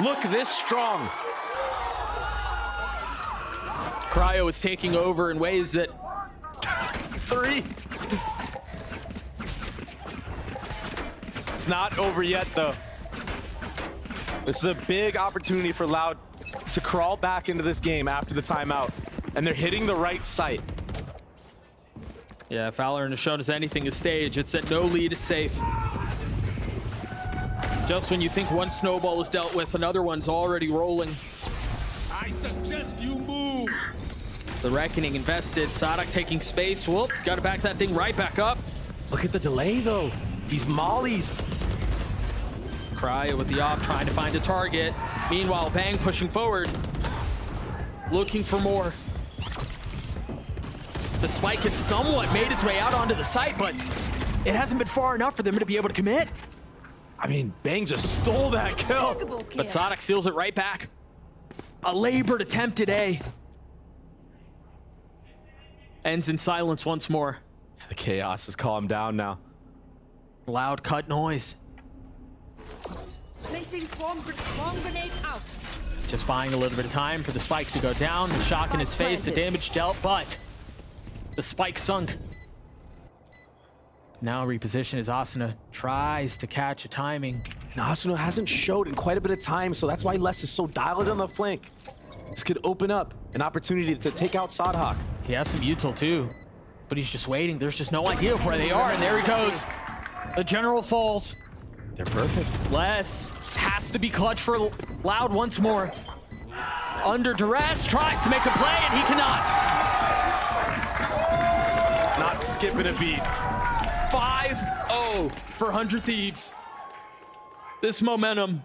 look this strong. Cryo is taking over in ways that 3. It's not over yet, though. This is a big opportunity for Loud to crawl back into this game after the timeout, and they're hitting the right site. Yeah, if Valorant has shown us anything this stage, it's that no lead is safe. Just when you think one snowball is dealt with, another one's already rolling. I suggest you move. The Reckoning invested. Sadak taking space. Whoop, he's got to back that thing right back up. Look at the delay, though. These mollies. Cryo with the op trying to find a target. Meanwhile, Bang pushing forward. Looking for more. The spike has somewhat made its way out onto the site, but it hasn't been far enough for them to be able to commit. I mean, Bang just stole that kill. But Sadak seals it right back. A labored attempt today. Ends in silence once more. The chaos has calmed down now. Loud cut noise. Placing swarm grenade out. Just buying a little bit of time for the spike to go down. The shock in his face, the damage dealt, but the spike sunk. Now reposition as Asuna tries to catch a timing. And Asuna hasn't showed in quite a bit of time, so that's why Les is so dialed on the flank. This could open up an opportunity to take out Sadhawk. He has some util too, but he's just waiting. There's just no idea of where they are, and there he goes. The general falls. They're perfect. Les has to be clutch for Loud once more. Under duress, tries to make a play, and he cannot. Not skipping a beat. 5-0 for 100 Thieves. This momentum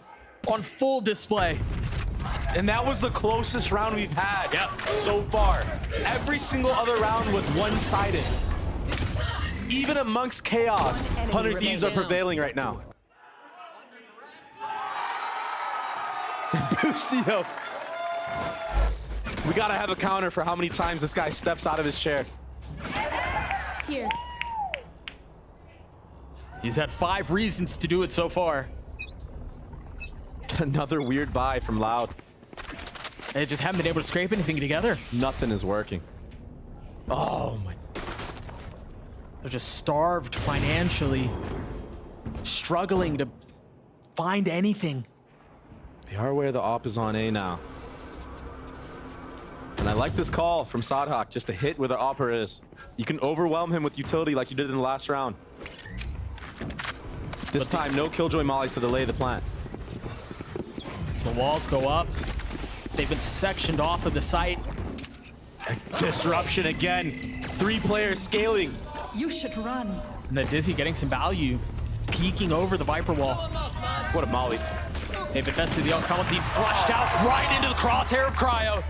on full display. And that was the closest round we've had so far. Every single other round was one-sided. Even amongst chaos, 100 Thieves are prevailing right now. Busio. We gotta have a counter for how many times this guy steps out of his chair. Here. He's had 5 reasons to do it so far. Another weird buy from Loud. They just haven't been able to scrape anything together. Nothing is working. Oh my. They're just starved financially, struggling to find anything. They are aware the op is on A now. And I like this call from Sadhak, just to hit where the opper is. You can overwhelm him with utility like you did in the last round. This time, no Killjoy mollies to delay the plant. The walls go up. They've been sectioned off of the site. Disruption again. 3 players scaling. You should run. And the Dizzy getting some value, peeking over the Viper wall. What a molly. They've invested the Alcalantine, flushed out right into the crosshair of Cryo.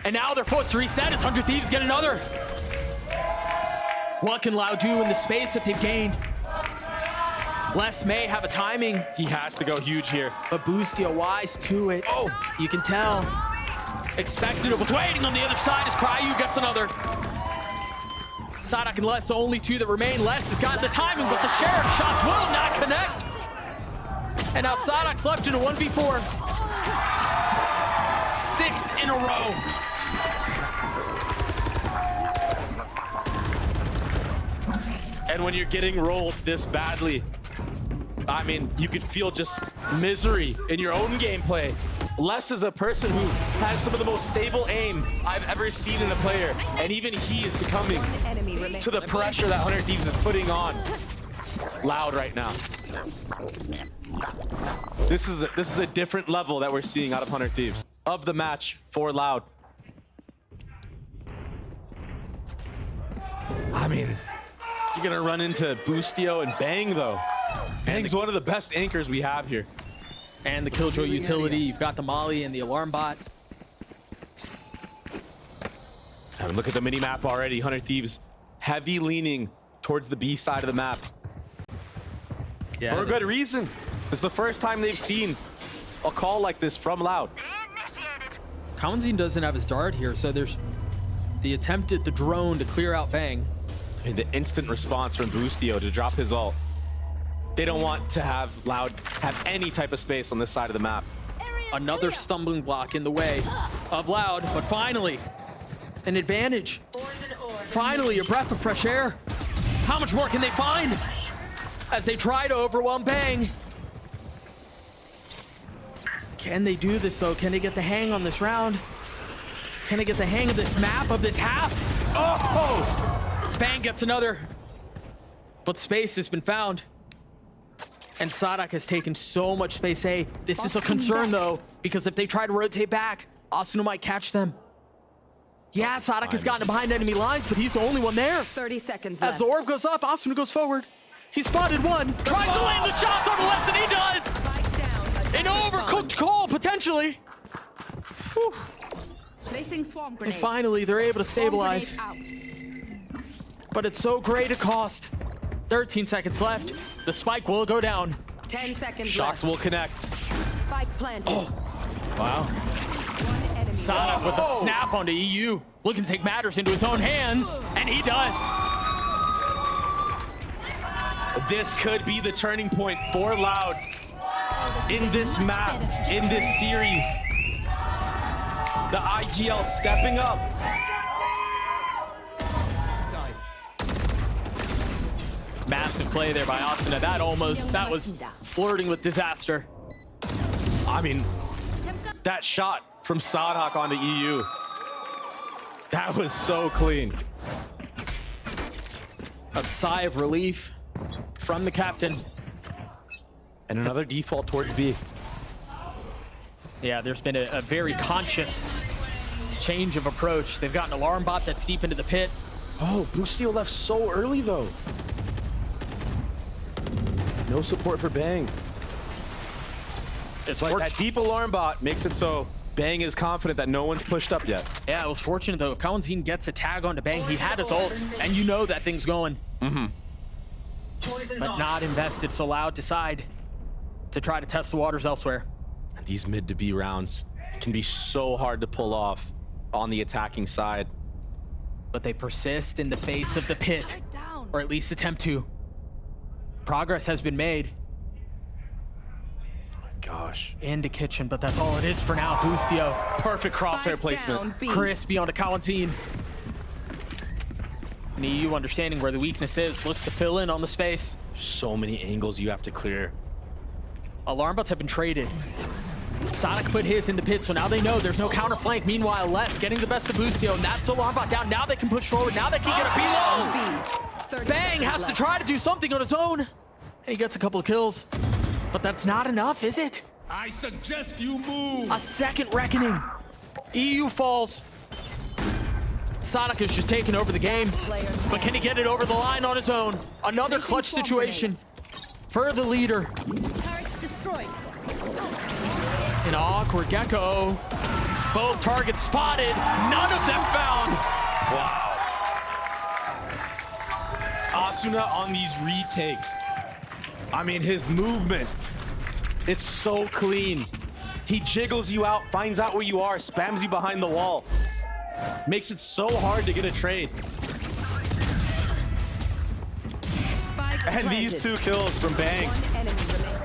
And now they're forced to reset as 100 Thieves get another. What can Loud do in the space that they've gained? Les may have a timing, He has to go huge here. but Boostio wise to it. Oh, you can tell. Expected it, was waiting on the other side as Cryo gets another. Sadak and Les, the only 2 that remain. Les has gotten the timing, but the Sheriff shots will not connect. And now Sadak's left in a 1v4. 6 in a row. And when you're getting rolled this badly, I mean, you could feel just misery in your own gameplay. Les is a person who has some of the most stable aim I've ever seen in a player, and even he is succumbing Enemy remains. to the pressure that 100 Thieves is putting on Loud right now. This is a different level that we're seeing out of 100 Thieves. Of the match for Loud. I mean, you're gonna run into Boostio and Bang though. Bang's one of the best anchors we have here. And the Killjoy utility, you've got the Molly and the Alarm Bot. I mean, look at the mini map already. 100 Thieves heavy leaning towards the B side of the map. Yeah, For a good reason. It's the first time they've seen a call like this from Loud. Kaunzin doesn't have his dart here, so there's the attempt at the drone to clear out Bang. And the instant response from Boostio to drop his ult. They don't want to have Loud have any type of space on this side of the map. Another stumbling block in the way of Loud, but finally, an advantage. Finally, a breath of fresh air. How much more can they find as they try to overwhelm Bang? Can they do this though? Can they get the hang on this round? Can they get the hang of this map, of this half? Oh! Bang gets another. But space has been found. And Sadak has taken so much space A. This is a concern though, because if they try to rotate back, Asuna might catch them. Yeah, Sadak has gotten behind enemy lines, but he's the only one there. 30 seconds As left. the orb goes up, Asuna goes forward. He spotted one, tries to land the shots on the less than he does. Spike down. An overcooked call, potentially. Whew. Placing swarm And grenade. finally, they're able to Swarm stabilize. grenade out. But it's so great a cost. 13 seconds left. The spike will go down. 10 seconds Shocks will connect. left. Spike planted. Wow. One enemy. Sadak with a snap onto EU. Looking to take matters into his own hands. And he does. This could be the turning point for Loud in this map, in this series. The IGL stepping up. Massive play there by Asuna. That was flirting with disaster. I mean, that shot from Sadhak onto EU. That was so clean. A sigh of relief from the captain. And another default towards B. Yeah, there's been a very conscious change of approach. They've got an alarm bot that's deep into the pit. Oh, Boostio left so early though. No support for Bang. It's Like that deep alarm bot makes it so Bang is confident that no one's pushed up yet. Yeah, it was fortunate though. If Kaunzin gets a tag onto Bang, he had his ult, and you know that thing's going. But not invested, so Loud decide to try to test the waters elsewhere. And these mid to B rounds can be so hard to pull off on the attacking side. But they persist in the face of the pit, or at least attempt to. Progress has been made Gosh. into kitchen, but that's all it is for now. Boostio, Perfect crosshair Spike placement. down, B. crispy onto Kalantine. And EU, understanding where the weakness is, looks to fill in on the space. So many angles you have to clear. Alarm bots have been traded. Sonic put his in the pit, so now they know there's no counter flank. Meanwhile, Les getting the best of Boostio, and that's Alarm bot down. Now they can push forward. Now they can get a below. B. 30 Bang seconds has to left. try to do something on his own. And he gets a couple of kills. But that's not enough, is it? I suggest you move. A second reckoning. EU falls. Sonic is just taking over the game. But can he get it over the line on his own? Another clutch situation for the leader. Turret destroyed. An awkward Gecko. Both targets spotted. None of them found. Wow. Asuna on these retakes. I mean, his movement, it's so clean. He jiggles you out, finds out where you are, spams you behind the wall. Makes it so hard to get a trade. Spike And these planted. 2 kills from Bang. One enemy remaining.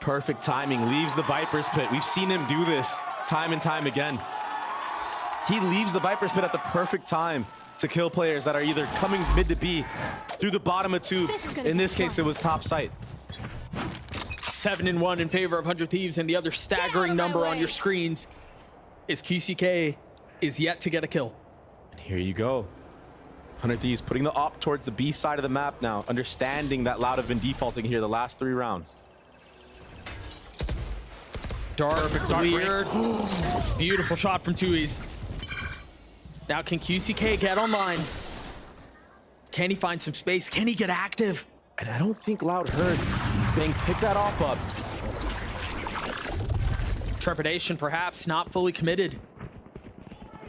Perfect timing, leaves the Viper's pit. We've seen him do this time and time again. He leaves the Viper's pit at the perfect time to kill players that are either coming mid to B through the bottom of tube. In this case, it was top site. 7-1 in favor of 100 Thieves, and the other staggering number on your screens is QCK is yet to get a kill. And here you go. 100 Thieves putting the op towards the B side of the map now, understanding that Loud have been defaulting here the last 3 rounds. Dark, dark weird. Beautiful shot from Tui's. Now can QCK get online? Can he find some space? Can he get active? And I don't think Loud heard Bang pick that op up. Trepidation perhaps, not fully committed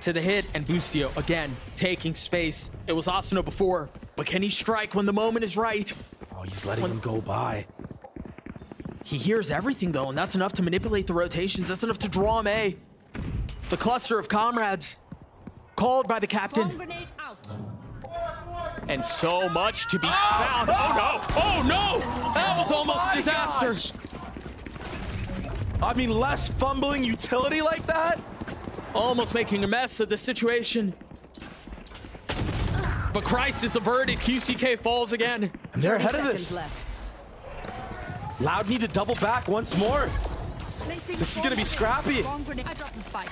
to the hit, and Boostio again taking space. It was Asuna before, but can he strike when the moment is right? Oh, he's letting him go by. He hears everything though, and that's enough to manipulate the rotations. That's enough to draw him A. The cluster of comrades called by the captain. Bomb grenade out. And so much to be found. Oh no! Oh no! That was almost my disaster. gosh. I mean, less fumbling utility like that? Almost making a mess of the situation. But crisis averted. QCK falls again. And they're 30 ahead of seconds this. left. Loud need to double back once more. Placing This is bomb gonna be grenade. scrappy. Bomb grenade. I dropped the spike.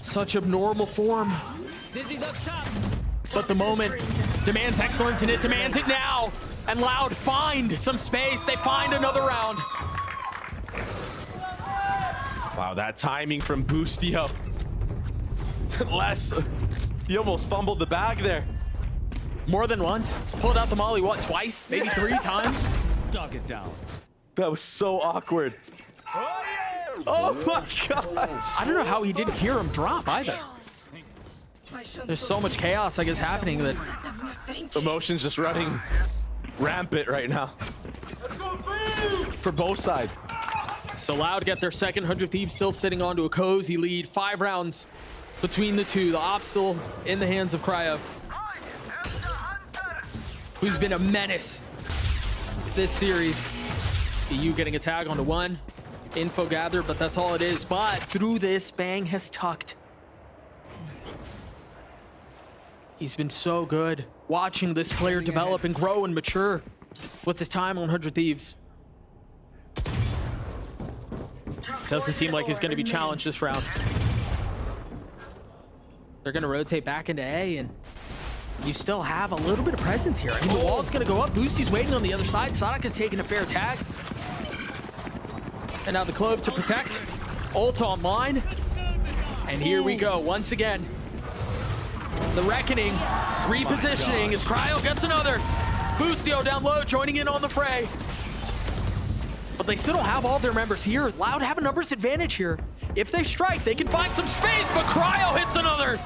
Such abnormal form. Dizzy's up top. But the moment demands excellence, and it demands it now. And Loud find some space. They find another round. Wow, that timing from Boostio. Les, he almost fumbled the bag there. More than once. Pulled out the molly, what, twice? Maybe 3 times? Dog it down. That was so awkward. Oh my gosh. I don't know how he didn't hear him drop either. There's so much chaos, I guess, happening that Emotions just running rampant right now. For both sides. So Loud get their second. 100 Thieves still sitting onto a cozy lead. 5 rounds between the two. The op still in the hands of Cryo, who's been a menace this series. EU getting a tag onto 1. Info gathered, but that's all it is. But through this, Bang has tucked. He's been so good watching this player develop and grow and mature with his time on 100 Thieves. Doesn't seem like he's going to be challenged this round. They're going to rotate back into A, and you still have a little bit of presence here. I mean, the wall's going to go up. Boostie's waiting on the other side. Sonic has taken a fair tag. And now the Clove to protect. Ult online. And here we go once again. The Reckoning repositioning as Cryo gets another. Boostio down low, joining in on the fray. But they still don't have all their members here. Loud have a numbers advantage here. If they strike, they can find some space, but Cryo hits another.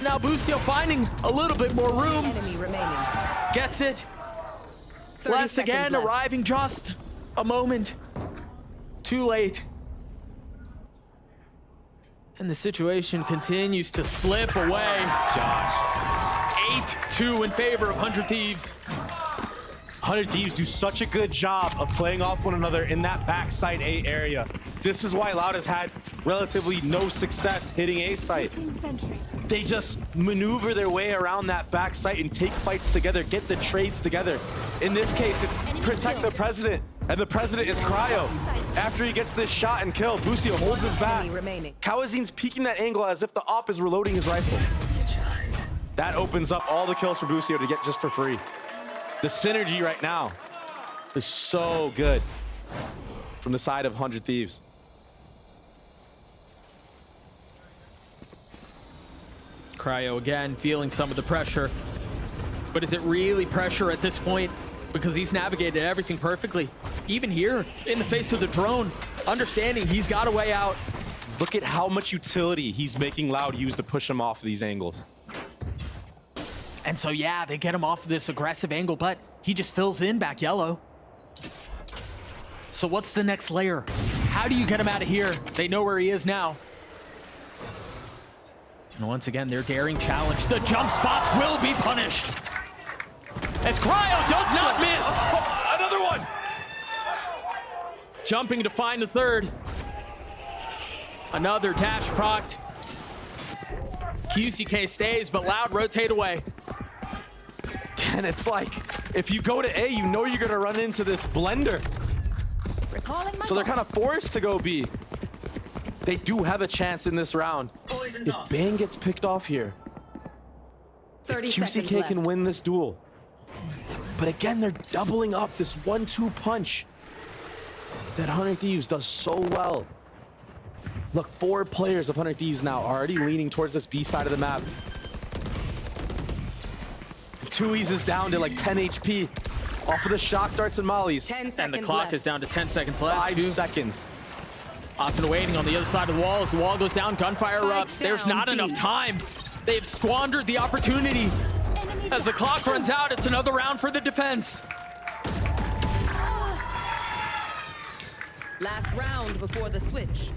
Now Boostio finding a little bit more room. Enemy remaining. Gets it. 30 Les again, seconds left. arriving just a moment too late. And the situation continues to slip away. Gosh. 8-2 in favor of 100 Thieves. 100 Thieves do such a good job of playing off one another in that backside A area. This is why Loud has had relatively no success hitting A site. They just maneuver their way around that backside and take fights together, get the trades together. In this case, it's protect the president, and the president is Cryo. After he gets this shot and kill, Busio holds his back. Kawazin's peeking that angle as if the op is reloading his rifle. That opens up all the kills for Busio to get just for free. The synergy right now is so good from the side of 100 Thieves. Cryo again feeling some of the pressure. But is it really pressure at this point? Because he's navigated everything perfectly. Even here, in the face of the drone, understanding he's got a way out. Look at how much utility he's making Loud use to push him off of these angles. And so, yeah, they get him off of this aggressive angle, but he just fills in back yellow. So what's the next layer? How do you get him out of here? They know where he is now. And once again, their daring challenge. The jump spots will be punished. As Cryo does not miss. Oh, another one. Jumping to find the third. Another dash procced. QCK stays, but Loud rotate away. And it's like, if you go to A, you know you're gonna run into this blender. So they're kind of forced to go B. They do have a chance in this round. If Bang gets picked off here, if QCK can win this duel. But again, they're doubling up this 1-2 punch that 100 Thieves does so well. Look, 4 players of 100 Thieves now are already leaning towards this B side of the map. Thieves is down to like 10 HP off of the shock darts and mollies. 10 seconds And the clock is down to 10 seconds left. 5 seconds. Austin waiting on the other side of the wall. As the wall goes down, gunfire erupts. There's not enough time. They've squandered the opportunity. As the clock runs out, it's another round for the defense. Last round before the switch.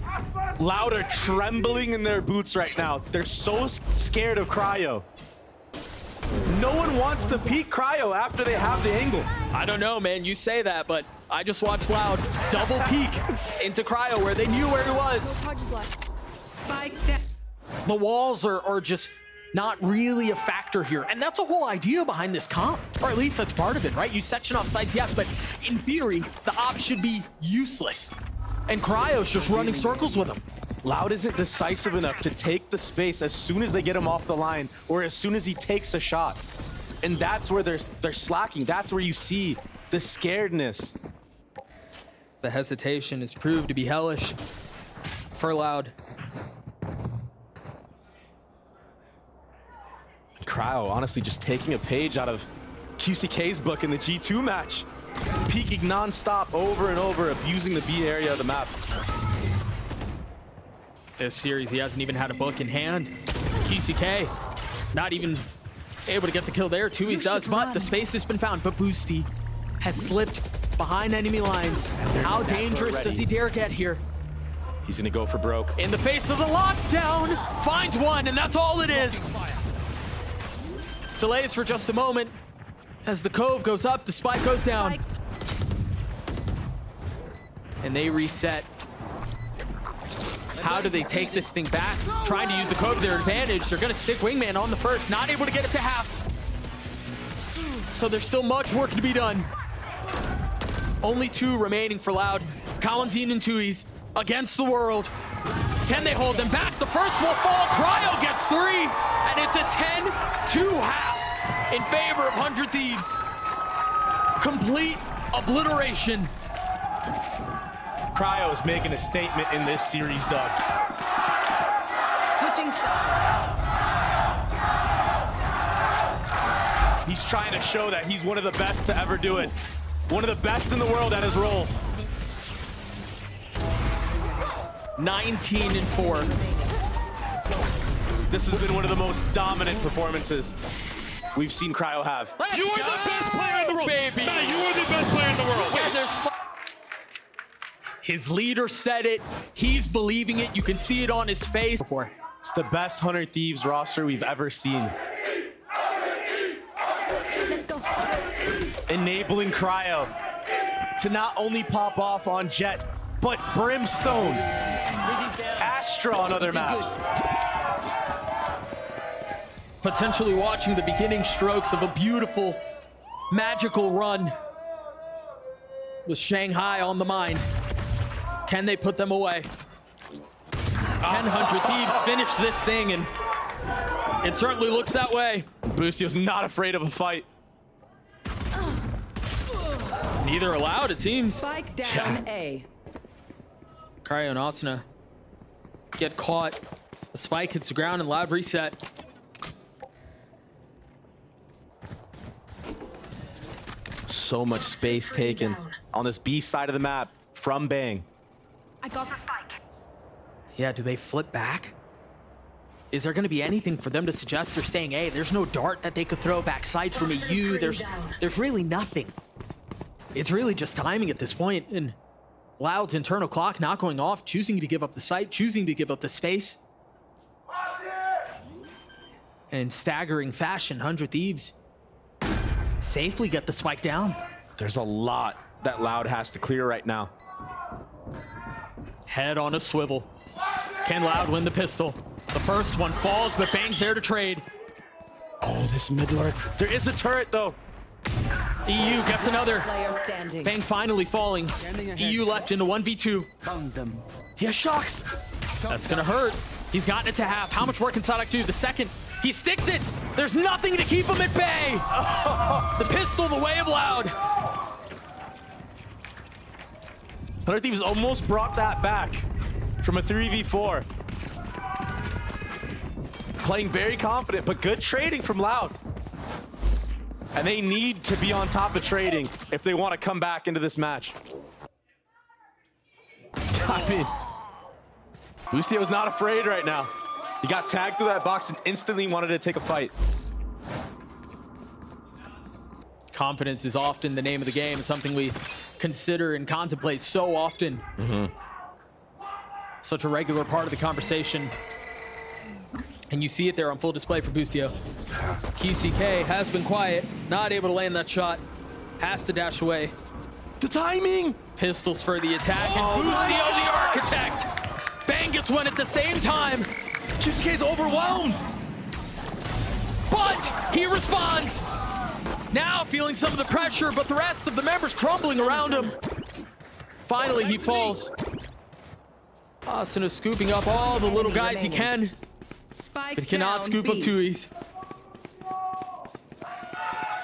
Loud are trembling in their boots right now. They're so scared of Cryo. No one wants to peek Cryo after they have the angle. I don't know, man. You say that, but I just watched Loud double peek into Cryo where they knew where he was. Spike down. The walls are just not really a factor here. And that's the whole idea behind this comp. Or at least that's part of it, right? You section off sites, yes, but in theory, the op should be useless. And Cryo's just running circles with him. Loud isn't decisive enough to take the space as soon as they get him off the line or as soon as he takes a shot. And that's where they're slacking. That's where you see the scaredness. The hesitation has proved to be hellish for Loud. Cryo honestly just taking a page out of QCK's book in the G2 match. Peeking non-stop over and over, abusing the B area of the map. This series, he hasn't even had a book in hand. QCK, not even able to get the kill there. Thieves does, but the space has been found. But Boosty has slipped behind enemy lines. How dangerous does he dare get here? He's gonna go for broke. In the face of the lockdown, finds one, and that's all it is. Delays for just a moment. As the cove goes up, the spike goes down. And they reset. How do they take this thing back? Trying to use the code to their advantage. They're gonna stick Wingman on the first, not able to get it to half. So there's still much work to be done. Only 2 remaining for Loud. Kalanzine and Thieves against the world. Can they hold them back? The first will fall. Cryo gets 3, and it's a 10-2 half in favor of 100 Thieves. Complete obliteration. Cryo is making a statement in this series, Doug. Switching sides. He's trying to show that he's one of the best to ever do it. One of the best in the world at his role. 19-4. This has been one of the most dominant performances we've seen Cryo have. You are the best player in the world. Baby. Matt, you are the best player in the world. His leader said it. He's believing it. You can see it on his face. It's the best 100 Thieves roster we've ever seen. Let's go. Enabling Cryo to not only pop off on Jet, but Brimstone, Astra on other maps. Potentially watching the beginning strokes of a beautiful, magical run with Shanghai on the mind. Can they put them away? Can 100 Thieves finish this thing? And it certainly looks that way. Boostio's not afraid of a fight. Neither allowed, it seems. Spike down A. Cryo and Asuna get caught. The spike hits the ground and Loud reset. So much space taken on this B side of the map from Bang. I got the spike. Yeah, do they flip back? Is there going to be anything for them to suggest they're staying A? There's no dart that they could throw back sides from EU. There's really nothing. It's really just timing at this point, and Loud's internal clock not going off, choosing to give up the site, choosing to give up the space. And in staggering fashion, 100 Thieves safely get the spike down. There's a lot that Loud has to clear right now. Head on a swivel. Can Loud win the pistol? The first one falls, but Bang's there to trade. Oh, this mid lurk. There is a turret, though. EU gets another. Player standing. Bang finally falling. EU left into 1v2. Found them. He has shocks. That's gonna hurt. He's gotten it to half. How much work can Sadak do? The second, he sticks it. There's nothing to keep him at bay. The pistol, the way of Loud. 100 Thieves almost brought that back from a 3v4. Playing very confident, but good trading from Loud. And they need to be on top of trading if they want to come back into this match. I mean, Boostio's not afraid right now. He got tagged through that box and instantly wanted to take a fight. Confidence is often the name of the game. It's something we consider and contemplate so often. Such a regular part of the conversation. And you see it there on full display for Boostio. QCK has been quiet, not able to land that shot. Has to dash away. The timing! Pistols for the attack, and Boostio the architect. Bang gets one at the same time. QCK's overwhelmed. But he responds. Now feeling some of the pressure, but the rest of the members crumbling around him. Finally, he falls. Asuna scooping up all the little guys he can, Spike but cannot down scoop B. up Tui's.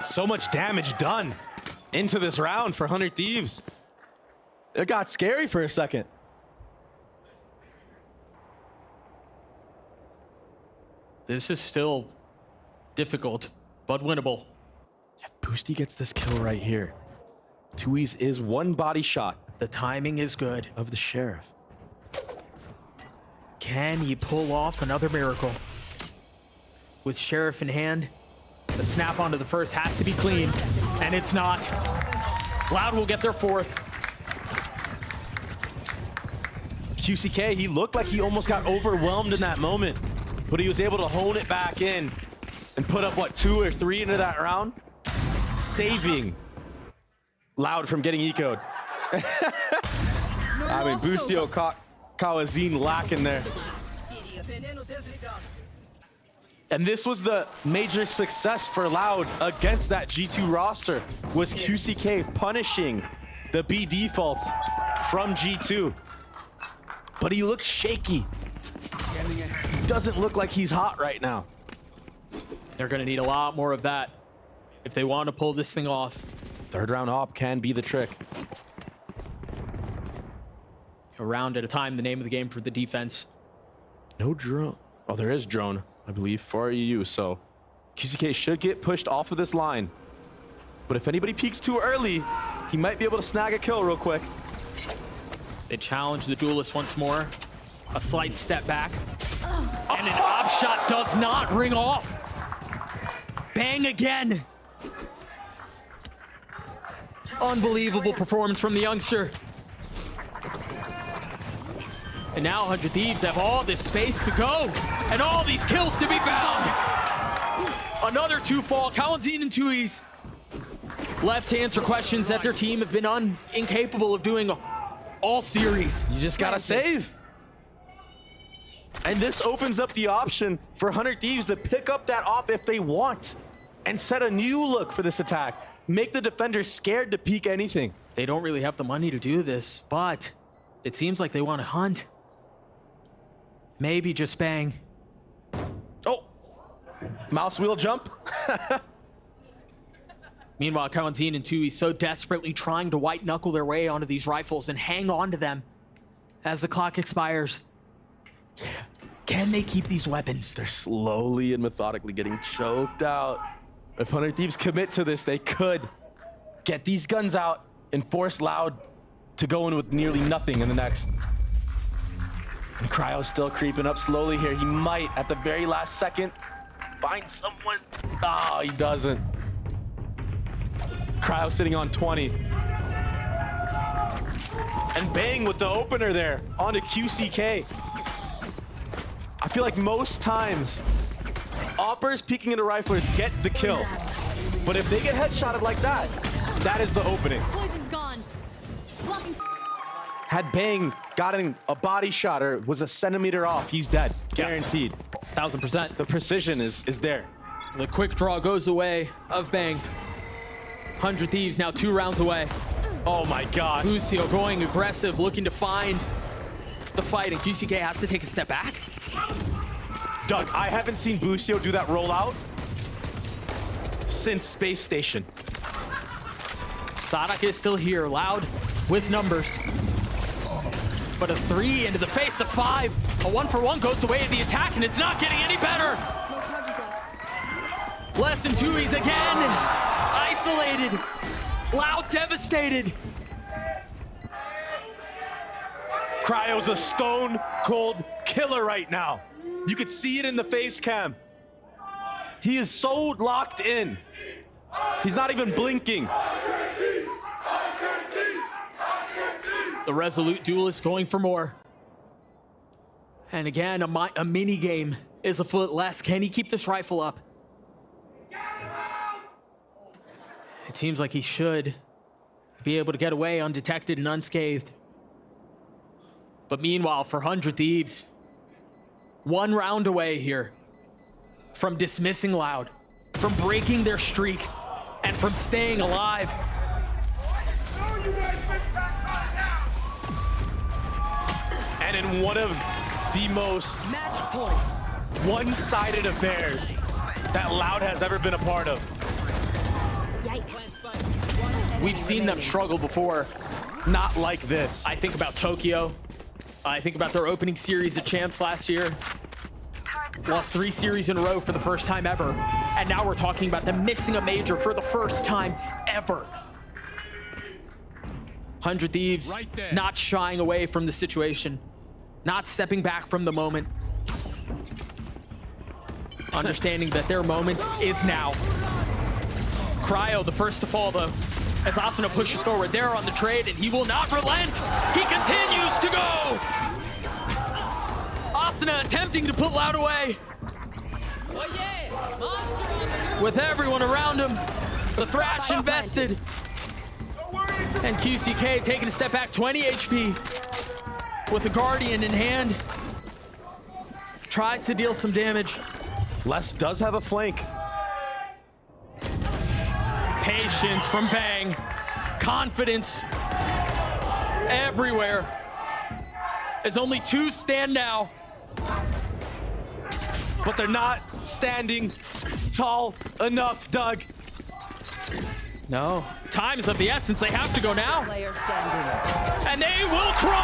So much damage done into this round for 100 Thieves. It got scary for a second. This is still difficult, but winnable. If Boosty gets this kill right here, Tui's is one body shot The timing is good. of the Sheriff. Can he pull off another miracle? With Sheriff in hand, the snap onto the first has to be clean, and it's not. Loud will get their fourth. QCK, he looked like he almost got overwhelmed in that moment, but he was able to hone it back in and put up, what, 2 or 3 into that round? Saving Loud from getting ecoed. I mean, Boostio caught Kawazine lacking there. And this was the major success for Loud against that G2 roster, was QCK punishing the B defaults from G2. But he looks shaky. He doesn't look like he's hot right now. They're going to need a lot more of that if they want to pull this thing off. Third round op can be the trick. A round at a time, the name of the game for the defense. No drone. Oh, there is drone, I believe, for EU. So QCK should get pushed off of this line. But if anybody peeks too early, he might be able to snag a kill real quick. They challenge the duelist once more. A slight step back. And an op shot does not ring off. Bang again. Unbelievable performance from the youngster. And now 100 Thieves have all this space to go and all these kills to be found. Another 2 fall. Kawanzin and Thieves left to answer questions that their team have been incapable of doing all series. You just gotta save. And this opens up the option for 100 Thieves to pick up that op if they want and set a new look for this attack. Make the defenders scared to peek anything. They don't really have the money to do this, but it seems like they want to hunt. Maybe just bang. Oh, mouse wheel jump. Meanwhile, Kawanzin and Tui so desperately trying to white knuckle their way onto these rifles and hang on to them as the clock expires. Can they keep these weapons? They're slowly and methodically getting choked out. If 100 Thieves commit to this, they could get these guns out and force Loud to go in with nearly nothing in the next. And Cryo's still creeping up slowly here. He might, at the very last second, find someone. Oh, he doesn't. Cryo sitting on 20. And Bang with the opener there onto QCK. I feel like most times, Oppers peeking into riflers get the kill. But if they get headshotted like that, that is the opening. Poison's gone. Blocking. Had Bang gotten a body shot or was a centimeter off, he's dead. Guaranteed. 1000%. The precision is there. The quick draw goes away of Bang. 100 Thieves now 2 rounds away. Oh my gosh. Lucio going aggressive, looking to find the fight, and QCK has to take a step back. Doug, I haven't seen Bucio do that rollout since Space Station. Sadak is still here, Loud with numbers. But a 3 into the face of 5. A 1-for-1 goes the way of the attack, and it's not getting any better. No charges left. Less than 2's again. Isolated. Loud devastated. Cryo's a stone cold killer right now. You could see it in the face cam. He is so locked in. He's not even blinking. The resolute duelist going for more. And again, a mini game is afoot less. Can he keep this rifle up? It seems like he should be able to get away undetected and unscathed. But meanwhile, for 100 Thieves, 1 round away here from dismissing Loud, from breaking their streak, and from staying alive. And in one of the most Match point. one-sided affairs that Loud has ever been a part of. We've seen them struggle before. Not like this. I think about Tokyo. I think about their opening series of champs last year. Lost 3 series in a row for the first time ever. And now we're talking about them missing a major for the first time ever. 100 Thieves not shying away from the situation. Not stepping back from the moment. Understanding that their moment is now. Cryo, the first to fall though. As Asuna pushes forward there on the trade, and he will not relent. He continues to go. Asuna attempting to put Loud away. With everyone around him, the Thrash invested. And QCK taking a step back, 20 HP. With the Guardian in hand. Tries to deal some damage. Les does have a flank. Patience from Bang. Confidence everywhere. As only 2 stand now. But they're not standing tall enough, Doug. No. Time is of the essence. They have to go now. Player standing. And they will crush.